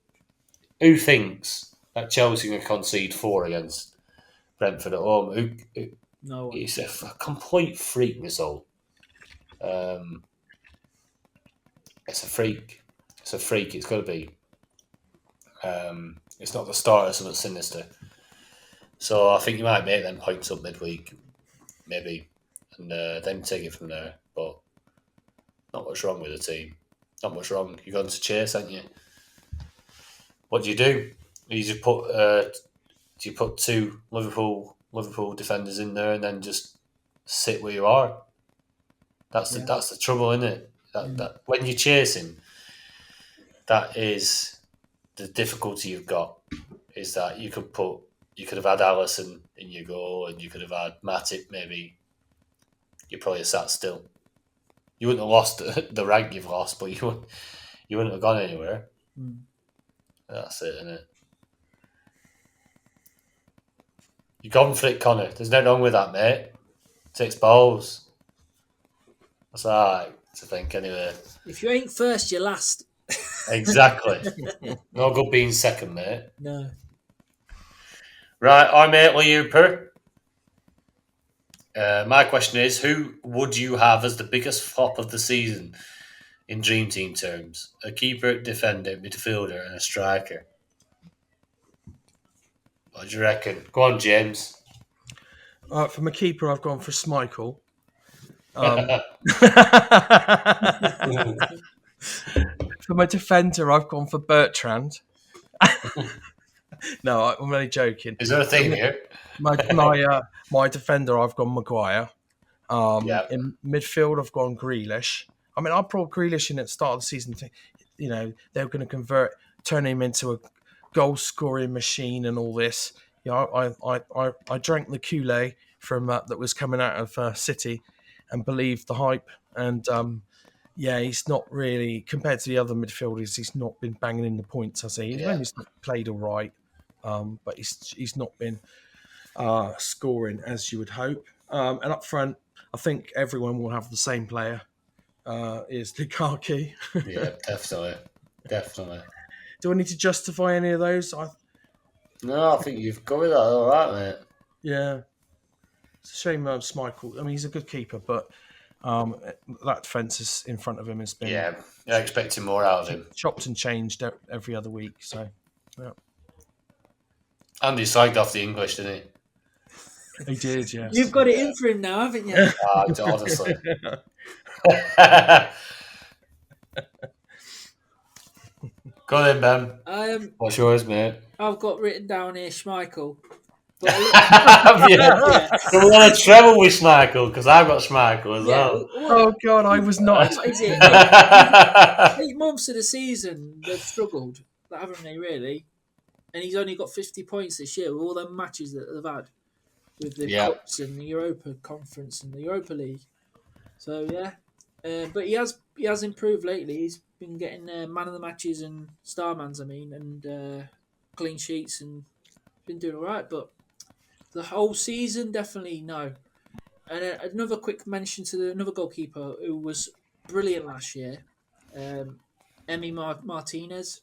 who thinks that Chelsea can concede 4 against Brentford at home? No. It's a complete freak result. It's a freak. It's a freak. It's got to be. It's not the start of something sinister. So I think you might make them points up midweek, maybe, and then take it from there. But not much wrong with the team. Not much wrong. You're going to chase, aren't you? What do? You just put do you put 2 Liverpool defenders in there and then just sit where you are? That's the trouble, isn't it? That when you're chasing, that is the difficulty you've got. Is that you could have had Alisson in your goal and you could have had Matip maybe. You probably have sat still. You wouldn't have lost the rank you've lost, but you wouldn't have gone anywhere. That's it, isn't it? You've gone for it, Connor. There's nothing wrong with that, mate. 6 balls. That's all right to think, anyway. If you ain't first, you're last. Exactly. No good being second, mate. No. Right, I'm Aitley Hooper. My question is, who would you have as the biggest flop of the season in Dream Team terms? A keeper, defender, midfielder, and a striker. What do you reckon? Go on, James. For my keeper, I've gone for Schmeichel. For my defender, I've gone for Bertrand. No, I'm only joking. Is there a theme here? My defender, I've gone Maguire. Yeah. In midfield, I've gone Grealish. I mean, I brought Grealish in at the start of the season. They're going to turn him into a goal-scoring machine and all this. I drank the Kool-Aid from that was coming out of City and believed the hype. And he's not really, compared to the other midfielders, he's not been banging in the points, has he? He's played all right, but he's not been scoring as you would hope. And up front, I think everyone will have the same player. Is Lukaku. Yeah, definitely. Do I need to justify any of those? No, I think you've covered that all right, mate. Yeah. It's a shame Schmeichel. I mean, he's a good keeper, but that defence is in front of him has been... Yeah, you're expecting more out of him. Chopped and changed every other week, so... Yeah. And he slagged off the English, didn't he? He did, yeah. You've got it in for him now, haven't you? Honestly. Go then, Ben. What's yours, mate? I've got written down here Schmeichel. Have you? Yeah. So we're going to treble with Schmeichel because I've got Schmeichel as well. Oh God, I was not. What is it? 8 months of the season, they've struggled, haven't they? Really, and he's only got 50 points this year with all the matches that they've had with the cups and the Europa Conference and the Europa League. So but he has improved lately. He's been getting man of the matches and starmans, and clean sheets, and been doing all right. But the whole season, definitely no. And another quick mention to another goalkeeper who was brilliant last year, Emi Martinez.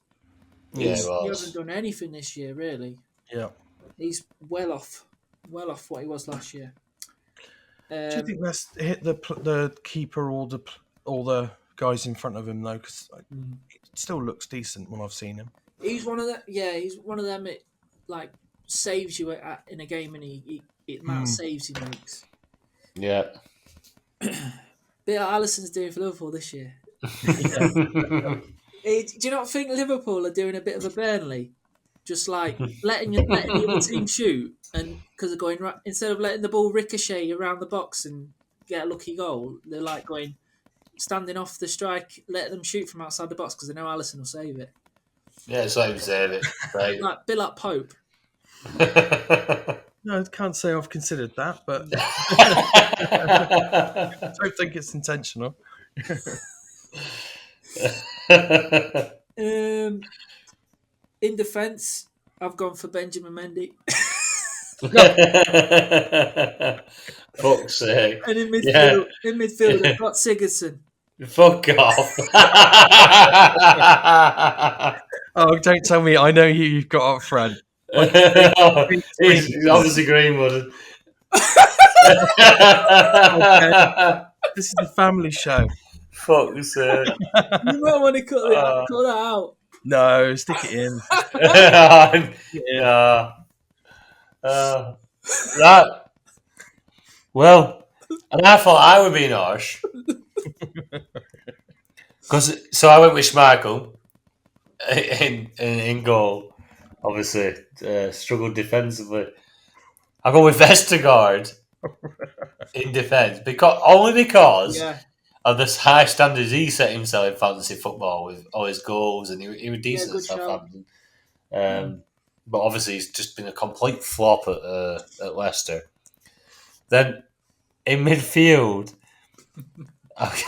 He hasn't done anything this year, really. Yeah. He's well off what he was last year. Do you think that's hit the keeper or the guys in front of him though? Because it still looks decent when I've seen him. He's one of them. Yeah, he's one of them. It like saves you in a game, and he amount of saves he makes. Yeah. Bit like Alisson's doing for Liverpool this year. Do you not think Liverpool are doing a bit of a Burnley? Just like letting the other team shoot, and because they're going right, instead of letting the ball ricochet around the box and get a lucky goal, they're like standing off the strike, letting them shoot from outside the box because they know Alisson will save it. Yeah, it's like save it. Right. Like a bit like Pope. No, I can't say I've considered that, but I don't think it's intentional. In defence, I've gone for Benjamin Mendy. Fuck's sake. And in midfield, I've got Sigurdsson. Fuck off. Oh, don't tell me. I know who you've got up front. He's obviously Greenwood. Okay. This is a family show. Fuck's sake. You might want to cut that out. No, stick it in. Right. Well, and I thought I would be harsh. So I went with Schmeichel in goal. Obviously, struggled defensively. I go with Vestergaard in defence because of this high standards he set himself in fantasy football with all his goals, and he was decent at Southampton. But obviously, he's just been a complete flop at Leicester. Then in midfield, I've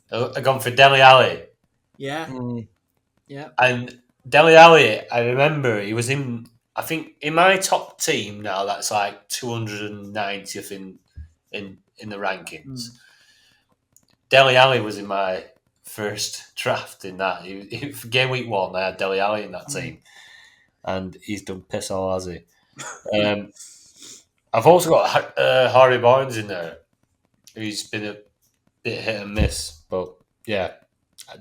gone for Dele Alli. Yeah. Yeah. And Dele Alli, I remember he was in my top team now. That's like 290th in the rankings. Dele Alli was in my first draft in that. For game week 1, I had Dele Alli in that team, and he's done piss all, has he? I've also got Harvey Barnes in there, who's been a bit hit and miss, but yeah,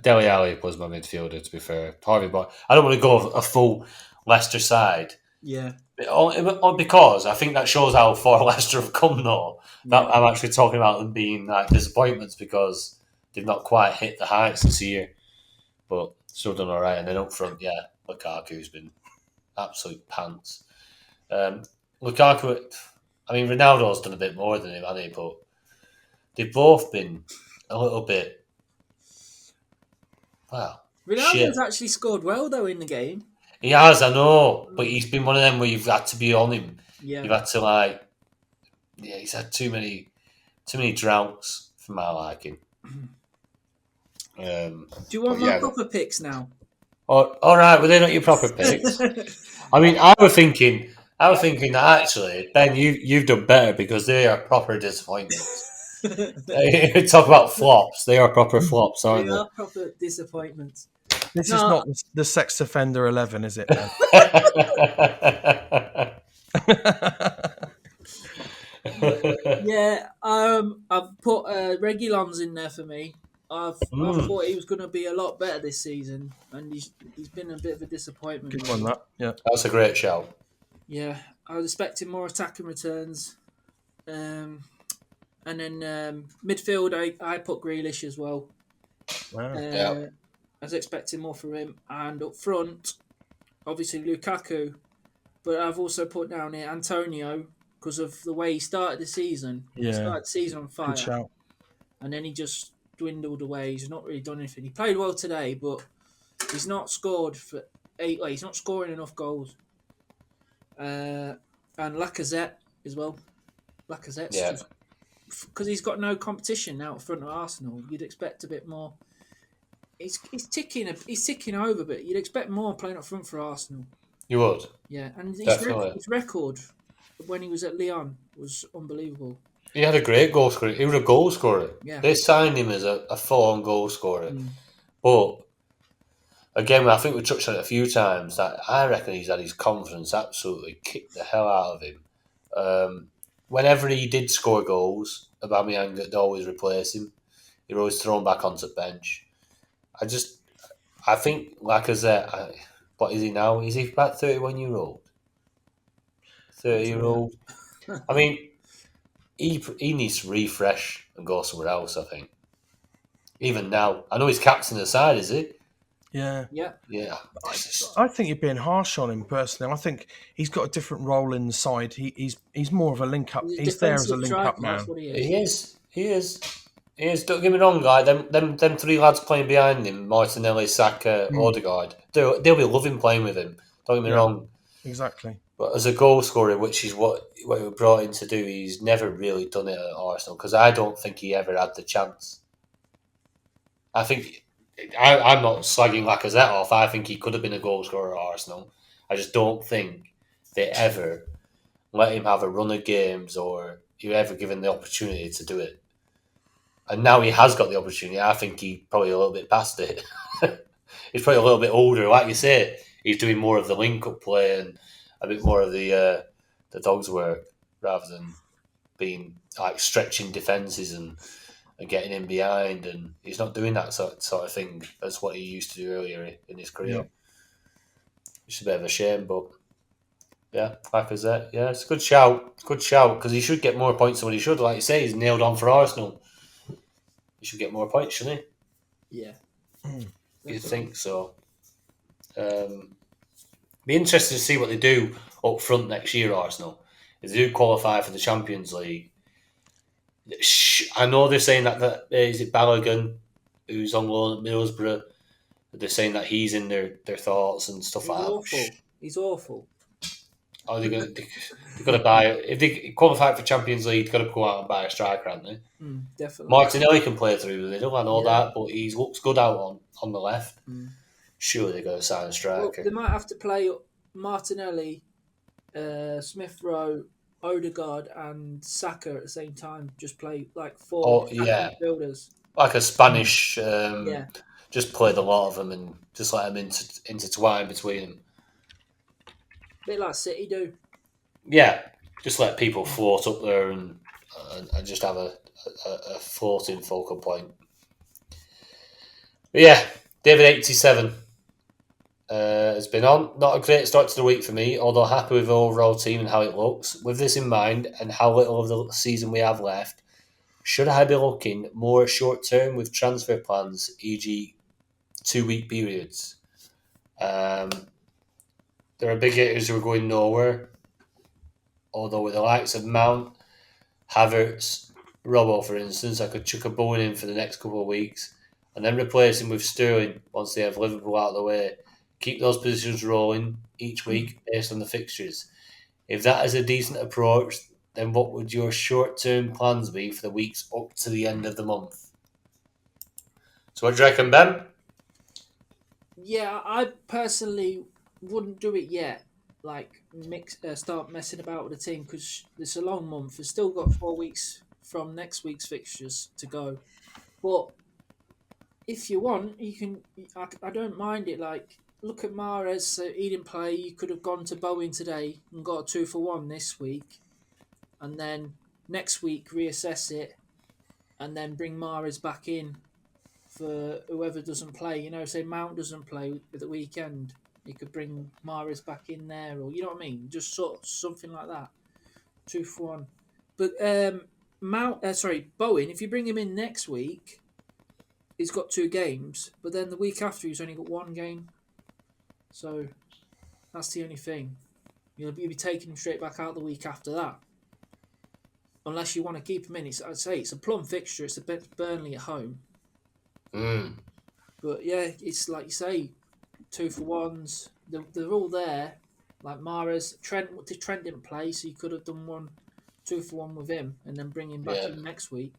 Dele Alli was my midfielder. To be fair, Harvey Barnes. I don't want to go a full Leicester side. Yeah. Because I think that shows how far Leicester have come, though. Yeah. I'm actually talking about them being like disappointments because they've not quite hit the heights this year, but still done all right. And then up front, yeah, Lukaku's been absolute pants. Lukaku, I mean, Ronaldo's done a bit more than him, hasn't he? But they've both been a little bit. Wow. Ronaldo's actually scored well though in the game. He has, I know, but he's been one of them where you've had to be on him. Yeah. You've had to he's had too many droughts for my liking. Do you want my proper picks now? Oh, all right, well they're not your proper picks. I mean, I was thinking that actually, Ben, you've done better because they are proper disappointments. Talk about flops. They are proper flops, aren't they? They are proper disappointments. This is not the sex offender 11, is it? Yeah, I've put Reguilon's in there for me. I thought he was going to be a lot better this season, and he's been a bit of a disappointment. Good one, that. Yeah, that's a great shout. Yeah, I was expecting more attacking returns, and then midfield I put Grealish as well. Wow. I was expecting more from him. And up front, obviously Lukaku, but I've also put down here Antonio because of the way he started the season. He Yeah, started the season on good fire, shout. and then he just dwindled away. He's not really done anything. He played well today, but he's not scored for 8. He's not scoring enough goals. And Lacazette as well. Lacazette's Yeah. just because he's got no competition now in front of Arsenal. You'd expect a bit more. He's ticking over, but you'd expect more playing up front for Arsenal. You would. Yeah, and Definitely. his record when he was at Lyon was unbelievable. He had a great goal scorer. He was a goal scorer. Yeah. They signed him as a full-on goal scorer. Mm. But again, I think we touched on it a few times that I reckon he's had his confidence absolutely kicked the hell out of him. Whenever he did score goals, Aubameyang would always replace him. He was always thrown back onto the bench. I think Lacazette, what is he now? Is he about 31-year-old? 30-year-old? I mean, he needs to refresh and go somewhere else, I think. Even now. I know he's captain of the side, is he? Yeah. Yeah. Yeah. I think you're being harsh on him personally. I think he's got a different role in the side. He's more of a link up. He's a He's there as a defensive link up striker, man. that's what he is. He is. He is. He is. Don't get me wrong, guy. Them three lads playing behind him, Martinelli, Saka, Odegaard, they'll be loving playing with him. Don't get me wrong. Exactly. But as a goal scorer, which is what he was brought in to do, he's never really done it at Arsenal because I don't think he ever had the chance. I think I'm not slagging Lacazette off. I think he could have been a goal scorer at Arsenal. I just don't think they ever let him have a run of games or you ever given the opportunity to do it. And now he has got the opportunity. I think he's probably a little bit past it. He's probably a little bit older. Like you say, he's doing more of the link-up play and a bit more of the dog's work rather than being like stretching defences and getting in behind. And he's not doing that sort of thing as what he used to do earlier in his career. Yeah. It's a bit of a shame, but yeah, Lacazette, yeah, it's a good shout. It's a good shout because he should get more points than what he should. Like you say, he's nailed on for Arsenal. He should get more points, shouldn't he? Yeah. You think so? Be interested to see what they do up front next year, Arsenal. If they do qualify for the Champions League, I know they're saying that is it Balogun, who's on loan at Middlesbrough. They're saying that he's in their thoughts and stuff like that. He's awful. Oh, they've got to buy. If they qualify for Champions League, they've got to go out and buy a striker, haven't they? Definitely. Martinelli can play through the middle, I know that, but he looks good out on the left. Surely they've got to sign a striker. Well, they might have to play Martinelli, Smith Rowe, Odegaard, and Saka at the same time. Just play like four midfielders. Like a Spanish. Just play the lot of them and just let them intertwine between them. A bit like City do. Yeah, just let people float up there and just have a floating focal point. But yeah, David 87 has been on. Not a great start to the week for me, although happy with the overall team and how it looks. With this in mind and how little of the season we have left, should I be looking more short term with transfer plans, e.g. 2-week periods? There are big hitters who are going nowhere. Although with the likes of Mount, Havertz, Robbo, for instance, I could chuck a Bowen in for the next couple of weeks and then replace him with Sterling once they have Liverpool out of the way. Keep those positions rolling each week based on the fixtures. If that is a decent approach, then what would your short-term plans be for the weeks up to the end of the month? So what do you reckon, Ben? Yeah, I personally wouldn't do it yet. Like start messing about with the team because it's a long month. We've still got 4 weeks from next week's fixtures to go. But if you want, you can. I don't mind it. Like look at Mahrez. So he didn't play. You could have gone to Bowen today and got a 2-for-1 this week, and then next week reassess it, and then bring Mahrez back in for whoever doesn't play. You know, say Mount doesn't play at the weekend. You could bring Mahrez back in there, or you know what I mean, just sort of something like that, 2-for-1. But Bowen, if you bring him in next week, he's got 2 games, but then the week after he's only got 1 game. So that's the only thing. You'll be taking him straight back out the week after that. Unless you want to keep him in. I'd say it's a plum fixture. It's a bit Burnley at home. But yeah, it's like you say, 2-for-1s. They're all there. Like Mahrez, Trent didn't play, so you could have done 2-for-1 with him and then bring him back in next week.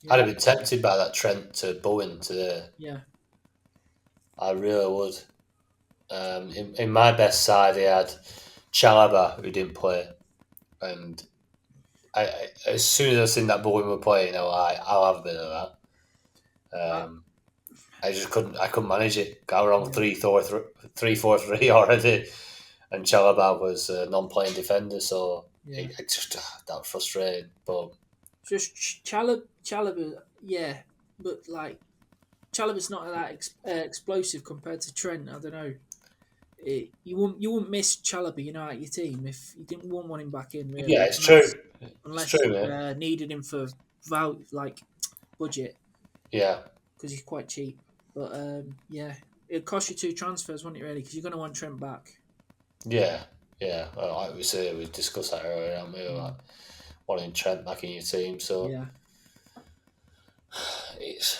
Yeah. I'd have been tempted by that Trent to Bowen today. Yeah. I really would. In my best side, he had Chalobah, who didn't play. And I as soon as I seen that Bowen were playing, I'll have a bit of that. I just couldn't manage it. Got around 3-4-3 already. And Chalobah was a non-playing defender, so it just that was frustrating. But just Chalobah, yeah, but like Chalobah's not that explosive compared to Trent. I don't know. You wouldn't miss Chalobah, at your team if you didn't want him back in. Really, yeah, it's true. Unless it's true, you needed him for value, like budget. Yeah, because he's quite cheap. But it'd cost you 2 transfers, wouldn't it? Really, because you're going to want Trent back. Yeah. Well, like we discussed that earlier, haven't we? Like wanting Trent back in your team, so yeah, it's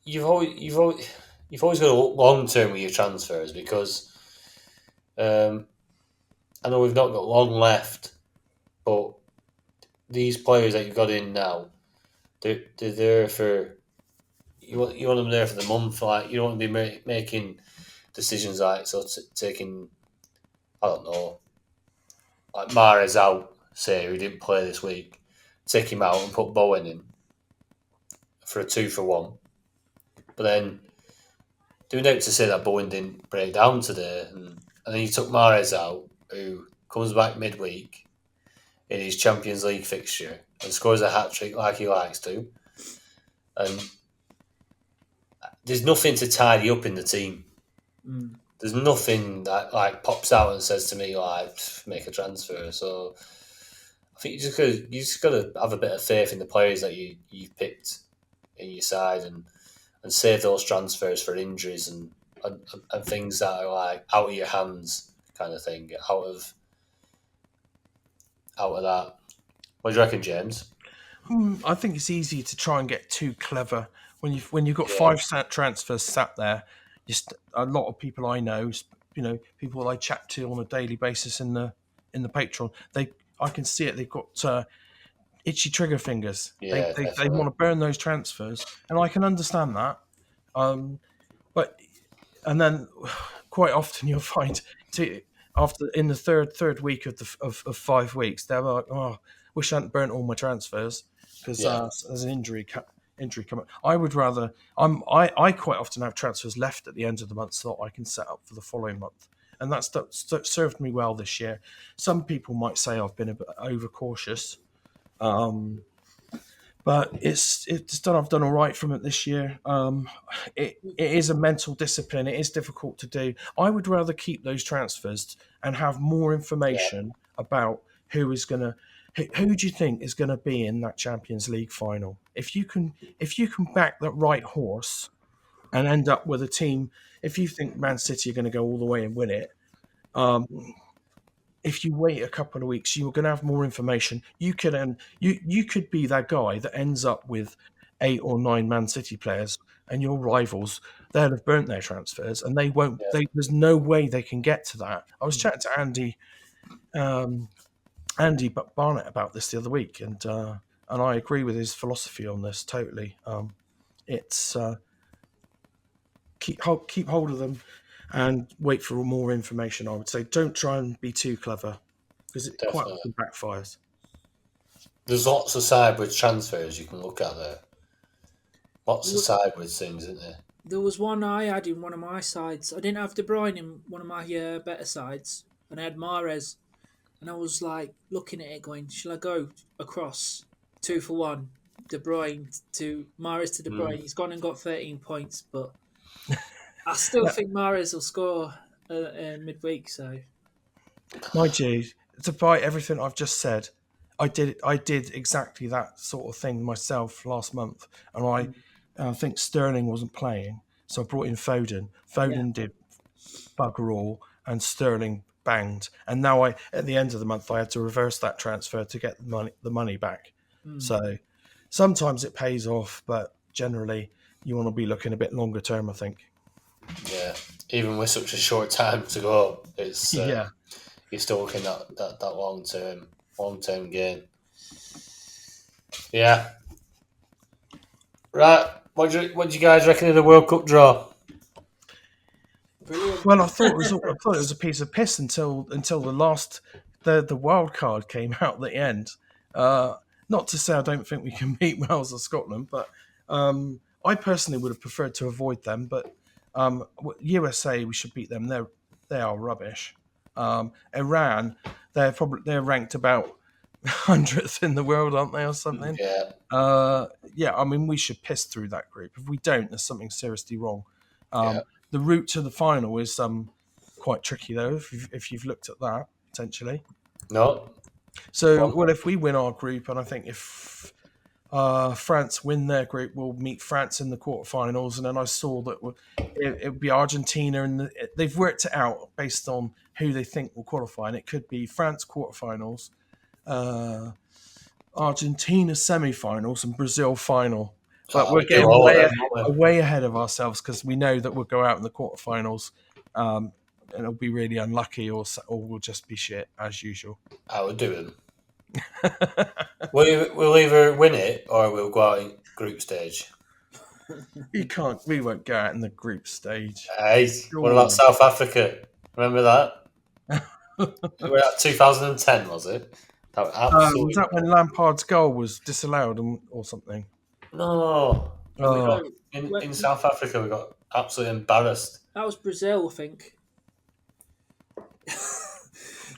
you've always got to look long term with your transfers because I know we've not got long left, but these players that you've got in now, they're there for you want them there for the month. Like you don't want to be making decisions like taking I don't know, like Mahrez out, say who didn't play this week, take him out and put Bowen in for a 2-for-1, but then do note to say that Bowen didn't break down today, and then you took Mahrez out, who comes back midweek in his Champions League fixture and scores a hat-trick like he likes to, and there's nothing to tidy up in the team. There's nothing that pops out and says to me make a transfer. So I think you just got to have a bit of faith in the players that you've picked in your side and save those transfers for injuries and things that are out of your hands kind of thing. Out of that. What do you reckon, James? I think it's easy to try and get too clever when you've got 5 transfers sat there. Just a lot of people I know, people I chat to on a daily basis in the Patreon. I can see it. They've got itchy trigger fingers. Yeah, they want to burn those transfers, and I can understand that. But then quite often you'll find after in the third week of 5 weeks, they're like, "Oh, wish I hadn't burnt all my transfers because there's an injury coming." I would rather. I quite often have transfers left at the end of the month so that I can set up for the following month, and that's served me well this year. Some people might say I've been a bit overcautious, but I've done all right from it this year. It is a mental discipline. It is difficult to do. I would rather keep those transfers and have more information about who do you think is going to be in that Champions League final? If you can back that right horse and end up with a team, if you think Man City are going to go all the way and win it, if you wait a couple of weeks, you're going to have more information. You could be that guy that ends up with 8 or 9 Man City players, and your rivals, they'll have burnt their transfers, and they won't. There's no way they can get to that. I was chatting to Andy Barnett about this the other week, and I agree with his philosophy on this totally. It's keep hold of them and wait for more information. I would say don't try and be too clever because it quite often backfires. There's lots of sideways transfers you can look at there. Lots of sideways things, isn't there? There was one I had in one of my sides. I didn't have De Bruyne in one of my better sides, and I had Mahrez. And I was looking at it going, shall I go across 2-for-1, De Bruyne to Mahrez to De Bruyne? He's gone and got 13 points, but I still think Mahrez will score midweek. So, mind you, to fight everything I've just said, I did exactly that sort of thing myself last month, and I think Sterling wasn't playing, so I brought in Foden. Yeah. Foden did bugger all, and Sterling banged. And now at the end of the month, I had to reverse that transfer to get the money back. So sometimes it pays off, but generally you want to be looking a bit longer term, I think. Yeah, even with such a short time to go, it's Yeah. you're still looking at that long term gain. Yeah. Right. What do you guys reckon of the World Cup draw? Brilliant. Well, I thought it was a piece of piss until the wild card came out at the end. Not to say I don't think we can beat Wales or Scotland, but I personally would have preferred to avoid them. But USA, we should beat them. They are rubbish. Iran, they're ranked about 100th in the world, aren't they, or something? Yeah. Yeah. I mean, we should piss through that group. If we don't, there's something seriously wrong. Yeah. The route to the final is quite tricky, though, if you've looked at that, potentially. No. So, well, if we win our group, and I think if France win their group, we'll meet France in the quarterfinals. And then I saw that it would be Argentina, and they've worked it out based on who they think will qualify. And it could be France quarterfinals, Argentina semi-finals, and Brazil final. But we're getting way ahead of ourselves because we know that we'll go out in the quarterfinals, and it'll be really unlucky, or we'll just be shit as usual. I would do it. We'll either win it or we'll go out in group stage. We won't go out in the group stage. Hey, what about South Africa? Remember that? We're at 2010, was it? Was that when Lampard's goal was disallowed or something? No. In South Africa, we got absolutely embarrassed. That was Brazil, I think.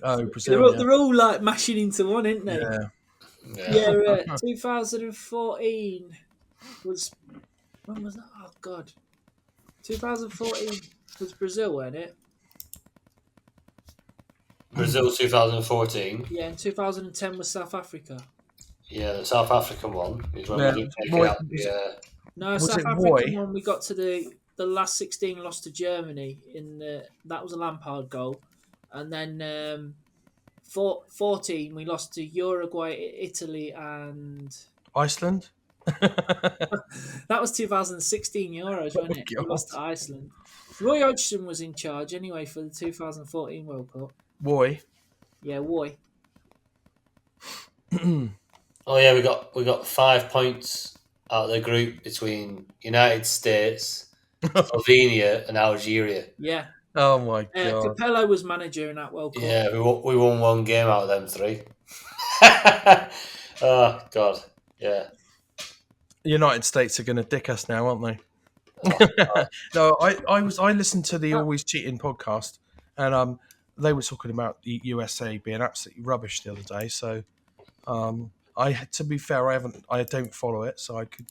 Brazil. They're all like mashing into one, aren't they? Yeah. 2014 was. When was that? Oh, God. 2014 was Brazil, wasn't it? Brazil 2014. Yeah, and 2010 was South Africa. Yeah, the South African one is when we did take it out. No, South African one, we got to the last 16, lost to Germany. That was a Lampard goal. And then 14, we lost to Uruguay, Italy, and Iceland. That was 2016 Euros, wasn't it? We lost to Iceland. Roy Hodgson was in charge anyway for the 2014 World Cup. Roy. Yeah, Roy. Oh yeah, we got 5 points out of the group between United States, Slovenia, and Algeria. Yeah. Oh my God. Capello was manager in that World Cup. Yeah, we won one game out of them 3. Oh God, yeah. The United States are going to dick us now, aren't they? No, I listened to the Always Cheating podcast, and they were talking about the USA being absolutely rubbish the other day. So, to be fair, I don't follow it, so I could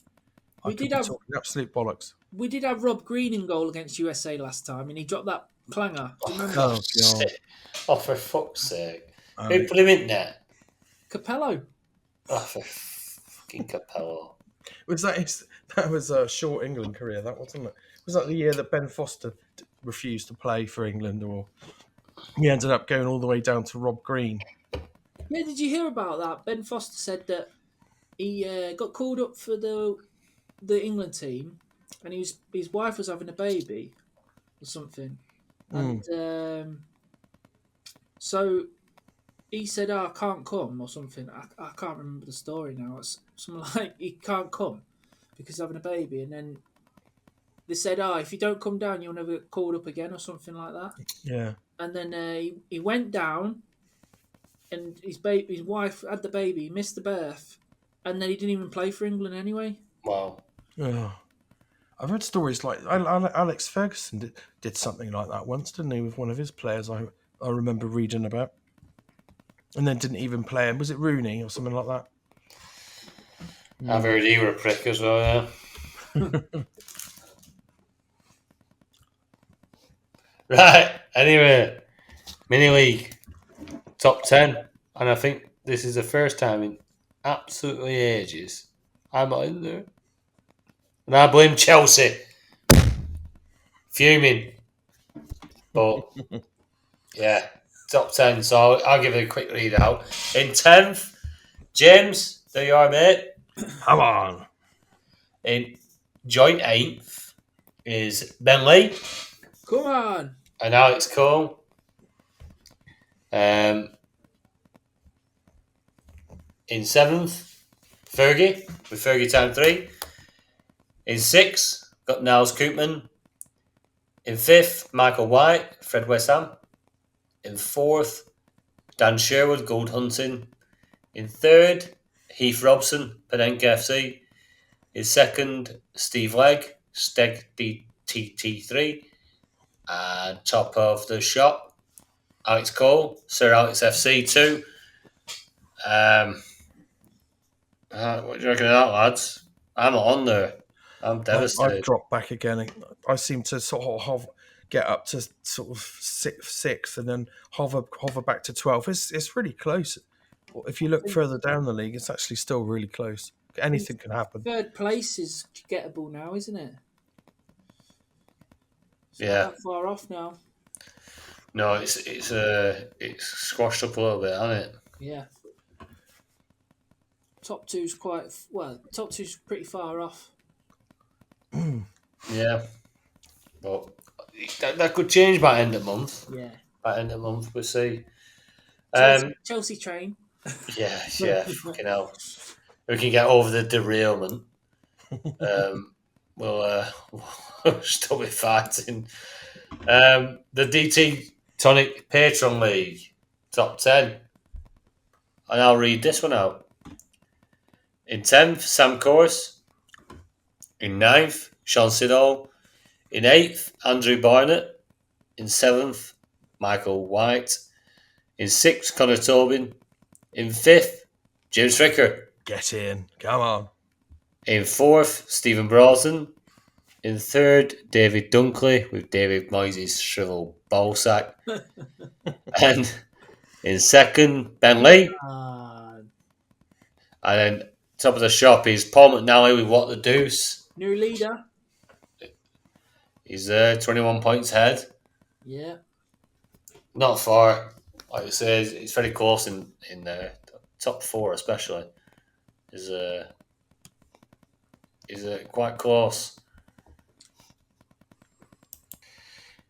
be talking absolute bollocks. We did have Rob Green in goal against USA last time, and he dropped that clanger. Do you remember? Oh God! Oh, for fuck's sake! Who put him in there? Capello. Oh, for fucking Capello! That was a short England career, that wasn't it? Was that the year that Ben Foster refused to play for England, or he ended up going all the way down to Rob Green? Yeah, did you hear about that? Ben Foster said that he got called up for the England team, and his wife was having a baby or something, and so he said, "I can't come" or something. I can't remember the story now. It's something like he can't come because he's having a baby, and then they said, if you don't come down, you'll never get called up again or something like that. Yeah. And then he went down, and his wife had the baby. He missed the birth, and then he didn't even play for England anyway. Wow. Oh. I've heard stories like Alex Ferguson did something like that once, didn't he, with one of his players? I remember reading about, and then didn't even play him. Was it Rooney or something like that? I've heard he were a prick as well. Yeah. Right. Anyway, mini league top 10, and I think this is the first time in absolutely ages I'm not in there. And I blame Chelsea. Fuming. But, yeah, top 10. So I'll give it a quick read out. In 10th, James, there you are, mate. Come on. In joint 8th is Ben Lee Come on. and Alex Cole. In 7th, Fergie with Fergie Time 3. In 6th, got Niles Koopman. In 5th, Michael White, Fred West Ham. In 4th, Dan Sherwood, Gold Hunting. In 3rd, Heath Robson, Penenka FC. In 2nd, Steve Legg, Steg DTT3. And top of the shop, Alex Cole, Sir Alex FC 2. What do you reckon of that, lads? I'm not on there. I'm I've devastated. dropped back again. I seem to sort of get up to sort of sixth and then hover back to 12. It's really close. If you look further down the league, it's actually still really close. Anything can happen. 3rd place is gettable now, isn't it? It's Yeah. not that far off now. No, it's squashed up a little bit, hasn't it? Yeah. Top two's top two's pretty far off. Yeah. But that could change by end of month. Yeah. By end of month, we'll see. Chelsea train. Yeah, fucking hell. We can get over the derailment. We'll still be fighting. The DT Tonic Patron League, top 10. And I'll read this one out. In 10th, Sam Course. In 9th, Sean Siddall. In 8th, Andrew Barnett. In 7th, Michael White. In 6th, Connor Tobin. In 5th, James Fricker. Get in. Come on. In 4th, Stephen Broughton. In 3rd, David Dunkley with David Moyes' shriveled ballsack. And in 2nd, Ben Lee. And then top of the shop is Paul McNally with What the Deuce. New leader. He's there, 21 points ahead. Yeah. Not far. Like I say, it's very close in the top 4 especially. Is quite close.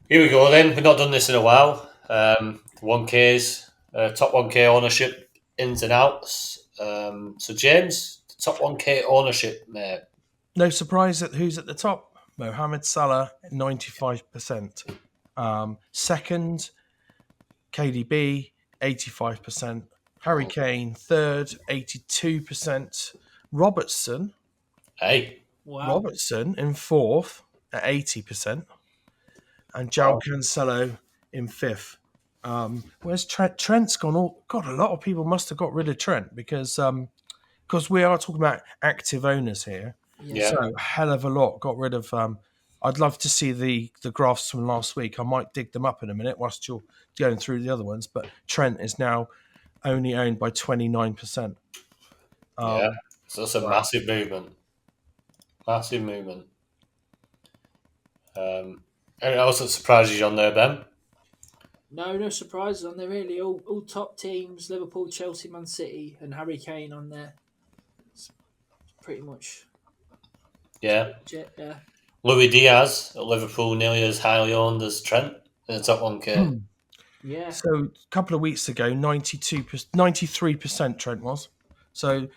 Here we go then. We've not done this in a while. 1Ks, top 1K ownership, ins and outs. So James, top 1K ownership, mate. No surprise at who's at the top. Mohamed Salah, 95%. Second, KDB, 85%. Harry Kane, third, 82%. Robertson in fourth at 80%. And João Cancelo in fifth. Where's Trent? Trent's gone. God, a lot of people must have got rid of Trent because we are talking about active owners here. Yeah. So a hell of a lot got rid of. I'd love to see the graphs from last week. I might dig them up in a minute whilst you're going through the other ones. But Trent is now only owned by 29%. Yeah, so that's a massive movement. Massive movement. Anything else that surprises you on there, Ben? No surprises on there really. All top teams: Liverpool, Chelsea, Man City, and Harry Kane on there. It's pretty much. Yeah. Yeah. Louis Diaz at Liverpool, nearly as highly owned as Trent in the top 1K. Yeah. So a couple of weeks ago, 93% Trent was. So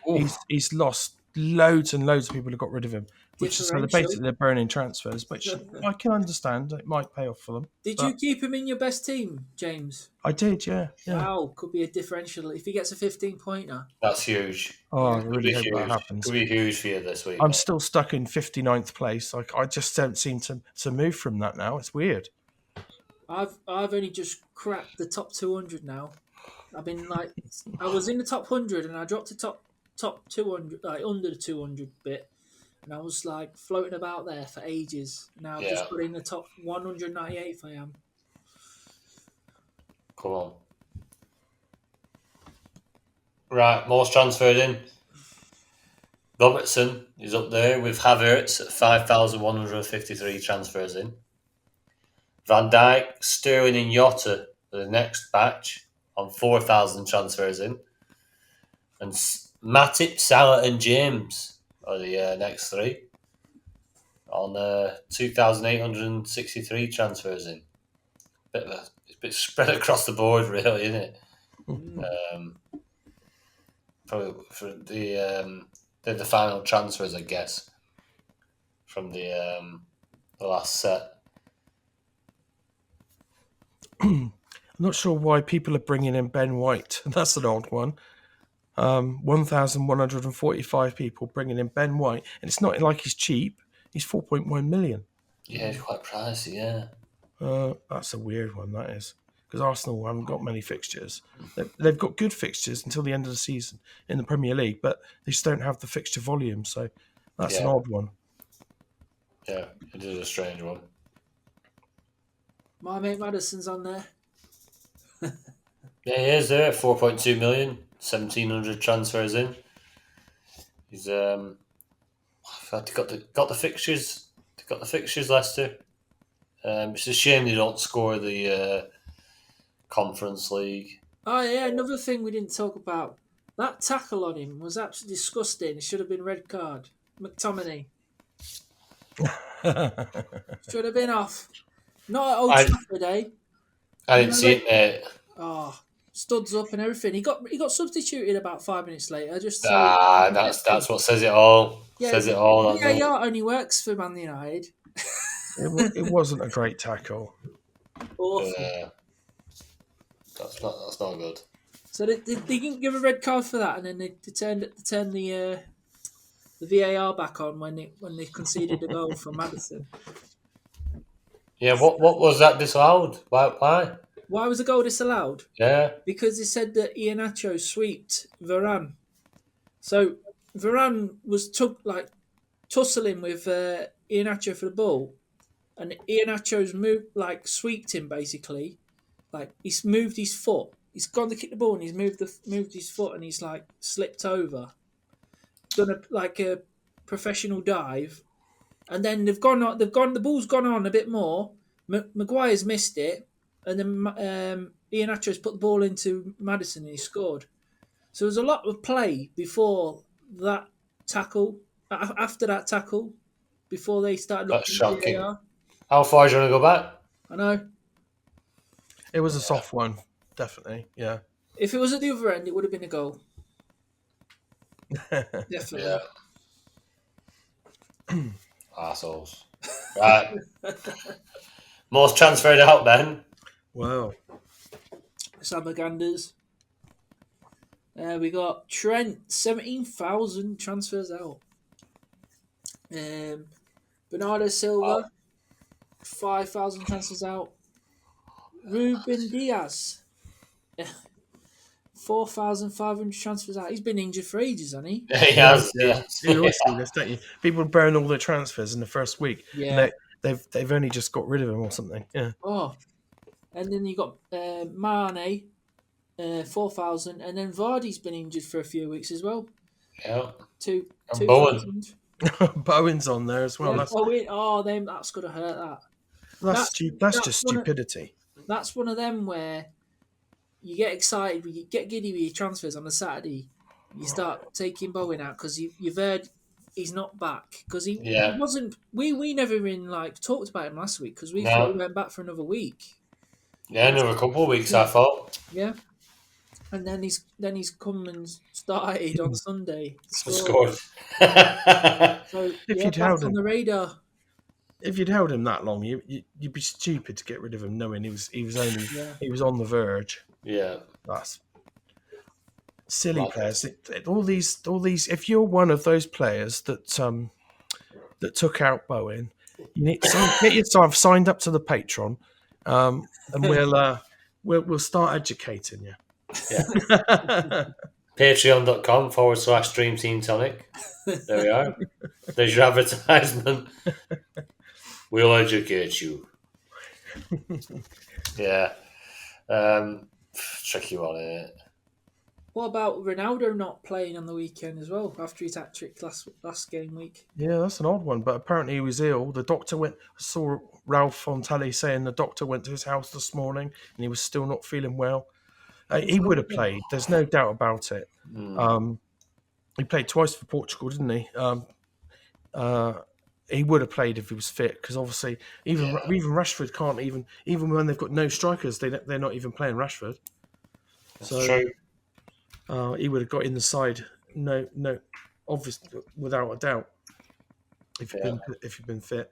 he's lost loads and loads of people who got rid of him. Which is basically they're burning transfers, which I can understand. It might pay off for them. Did you keep him in your best team, James? I did, yeah. Wow, could be a differential if he gets a 15-pointer. That's huge. Oh, I really hope that happens. Could be huge for you this week. I'm still stuck in 59th place. I just don't seem to move from that now. It's weird. I've only just cracked the top 200 now. I've been I was in the top 100 and I dropped to top 200, under the 200 bit. And I was floating about there for ages. Now I've just got in the top 198th I am. Come on. Right, most transferred in. Robertson is up there with Havertz at 5,153 transfers in. Van Dijk, Sterling and Jota for the next batch on 4,000 transfers in. And Matip, Salah and James are the next three on 2,863 transfers in. It's a bit spread across the board, really, isn't it? Probably for they're the final transfers, I guess, from the last set. I'm not sure why people are bringing in Ben White. That's an odd one. 1,145 people bringing in Ben White, and it's not like he's cheap. He's 4.1 million. Yeah, it's quite pricey. Yeah, That's a weird one. That is because Arsenal haven't got many fixtures. They've got good fixtures until the end of the season in the Premier League, but they just don't have the fixture volume. So that's an odd one. Yeah, it is a strange one. My mate Madison's on there. Yeah, he is there. 4.2 million, 1,700 transfers in. He's got the fixtures. They got the fixtures, Leicester. It's a shame they don't score the Conference League. Oh yeah, another thing we didn't talk about. That tackle on him was absolutely disgusting. It should have been red card. McTominay should have been off. Not at Old Trafford, eh? I didn't see it, mate. Oh, studs up and everything. He got substituted about 5 minutes later. That's what says it all. Yeah, says it all. Yeah, only works for Man United. It wasn't a great tackle. Awful. That's not good. So they didn't give a red card for that, and then they turned the VAR back on when they conceded a goal from Madison. Yeah, what was that disallowed? Why? Why was the goal disallowed? Yeah, because they said that Iheanacho sweeped Varane. So Varane was tussling with Iheanacho for the ball, and Iheanacho's sweeped him basically. Like he's moved his foot. He's gone to kick the ball and he's moved his foot and he's like slipped over. Done a professional dive, and then the ball's gone on a bit more. Maguire's missed it, and then Iheanacho's put the ball into Maddison and he scored. So there was a lot of play before that tackle, after that tackle, before they started looking. That's shocking. VAR. How far do you want to go back? I know. It was a soft one, definitely, yeah. If it was at the other end, it would have been a goal. Definitely. Yeah. Arseholes. Right. Most transferred out, Ben. Wow. Sabaganders. We got Trent, 17,000 transfers out. Bernardo Silva, 5,000 transfers out. Ruben Diaz, 4,500 transfers out. He's been injured for ages, hasn't he? He has. Yeah. You always see this, don't you? People burn all their transfers in the first week. Yeah. And they've only just got rid of him or something. Yeah. Oh, and then you got Mane, 4,000, and then Vardy's been injured for a few weeks as well. Yeah. 2,000. Bowen's on there as well. Yeah, that's going to hurt that. That's just stupidity. That's one of them where you get excited, you get giddy with your transfers on a Saturday. You start taking Bowen out because you've heard he's not back because he wasn't. We never even talked about him last week because we thought he went back for another week. Yeah, another couple of weeks. I thought. Yeah, and then he's come and started on Sunday. Scored. So back on the radar. If you'd held him that long, you'd be stupid to get rid of him, knowing he was on the verge. Yeah, that's silly players. All these. If you're one of those players that took out Bowen, you need to get yourself signed up to the Patreon, and we'll start educating you. Yeah. Patreon.com/Dream Team Tonic. There we are. There's your advertisement. We'll educate you. Yeah. Tricky one, isn't it? What about Ronaldo not playing on the weekend as well after his hat-trick last game week? Yeah, that's an odd one. But apparently he was ill. The doctor went. I saw Ralph on telly saying the doctor went to his house this morning and he was still not feeling well. He would have played. There's no doubt about it. He played twice for Portugal, didn't he? He would have played if he was fit, because obviously even Rashford can't even when they've got no strikers, they're not even playing Rashford. That's true. He would have got in the side. No, obviously, without a doubt, if you've been fit.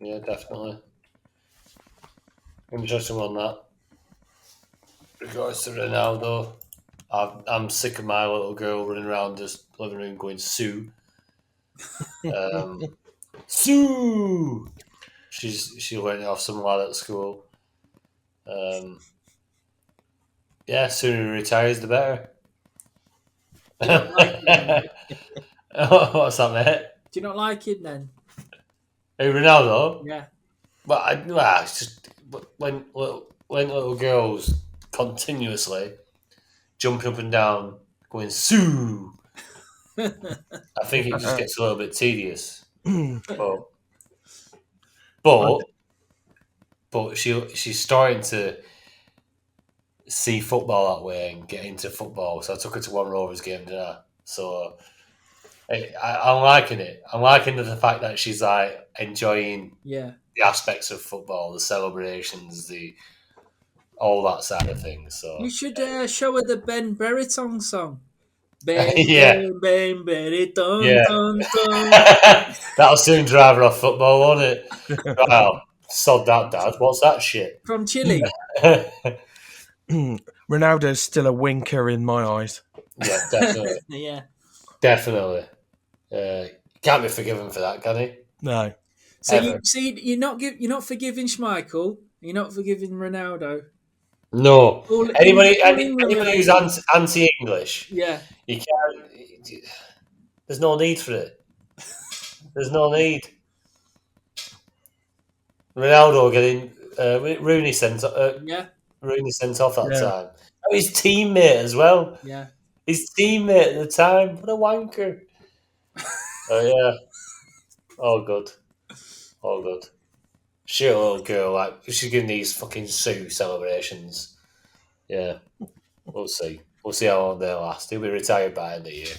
Yeah, definitely. Interesting on that. Regards to Ronaldo, I'm sick of my little girl running around this living room going Sue. Sue. She learned it off some lad at school. Yeah, sooner he retires, the better. Do you not like him? What's that, mate? Do you not like him then? Hey, Ronaldo. Yeah. But it's just when little girls continuously jumping up and down, going Sue. I think it just gets a little bit tedious. But she's starting to see football that way and get into football. So I took her to one Rovers game, didn't I? So I'm liking it. I'm liking the fact that she's like enjoying the aspects of football, the celebrations, all that side of things. So you should show her the Ben Brereton song. Ben, yeah. Ben Brereton. Yeah. That'll soon drive her off football, won't it? Wow, sod that, Dad. What's that shit? From Chile. Ronaldo's still a winker in my eyes. Yeah, definitely. Yeah. Definitely. Can't be forgiven for that, can he? No. So you're not forgiving Schmeichel. You're not forgiving Ronaldo. No. Anybody who's anti-English, yeah, you can't. There's no need for it. There's no need. Ronaldo getting Rooney sent. Rooney sent off that time. Oh, his teammate as well. Yeah. His teammate at the time. What a wanker. Oh yeah. All good. All good. Shit little girl, like she's getting these fucking Sue celebrations. Yeah. We'll see. We'll see how long they last. He'll be retired by the end of the year.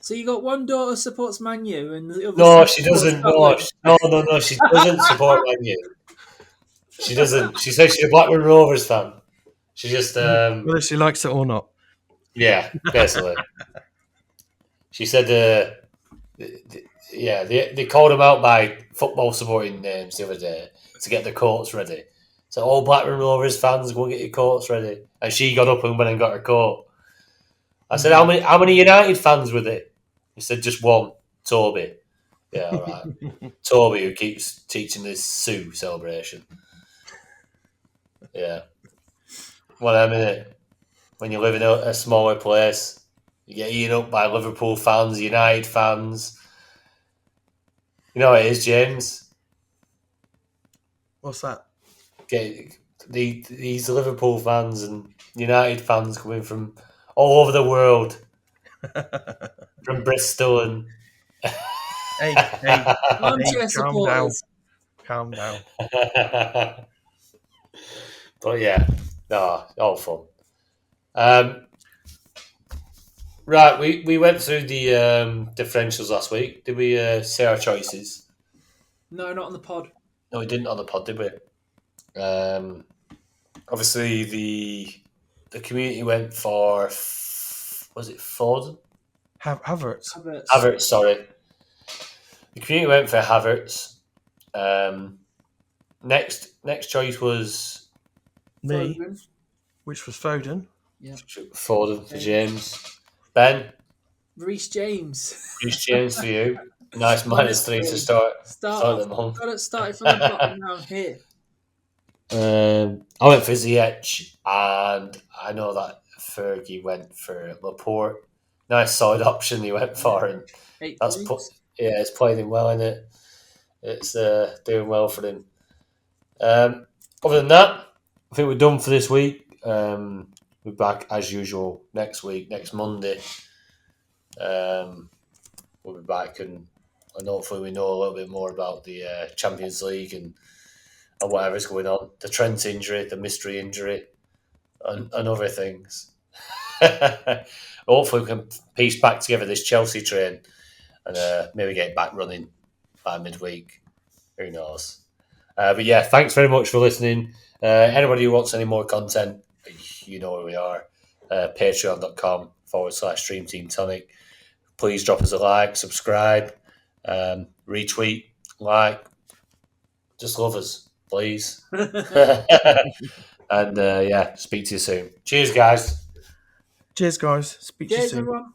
So you got one daughter supports Man U and the other. No, she doesn't. No, she doesn't support Man U. She doesn't. She says she's a Blackburn Rovers fan. She just whether she likes it or not. Yeah, basically. She said they called them out by football supporting names the other day to get the courts ready. So all Blackburn Rovers fans, go and get your courts ready. And she got up and went and got her coat. I said, how many United fans were there? He said, just one, Toby. Yeah, all right. Toby, who keeps teaching this Sue celebration. Yeah. Well, I mean, when you live in a smaller place, you get eaten up by Liverpool fans, United fans. You know what it is, James? What's that? These Liverpool fans and United fans coming from all over the world, from Bristol and. Hey, calm down. But yeah, no, all fun. Right, we went through the differentials last week. Did we say our choices? No, not on the pod. No, we didn't on the pod, did we? Obviously, the community went for was it Foden? Havertz. Sorry. The community went for Havertz. Next choice was me, Foden. Which was Foden. Yeah. Foden for James. Ben. Reece James for you. Nice -3 to start them on. Got it started from the bottom down here. I went for Ziyech, and I know that Fergie went for Laporte. Nice solid option he went for, and it's played him well, isn't it? It's doing well for him. Other than that, I think we're done for this week. We're back as usual next week, next Monday. We'll be back and hopefully we know a little bit more about the Champions League and whatever's going on. The Trent injury, the mystery injury, and other things. Hopefully we can piece back together this Chelsea train and maybe get it back running by midweek. Who knows? But yeah, thanks very much for listening. Anybody who wants any more content, you know where we are. Patreon.com/Stream Team Tonic. Please drop us a like, subscribe, retweet, like. Just love us, please. And yeah, speak to you soon. Cheers, guys. Cheers, guys. Speak to you Cheers, soon. everyone.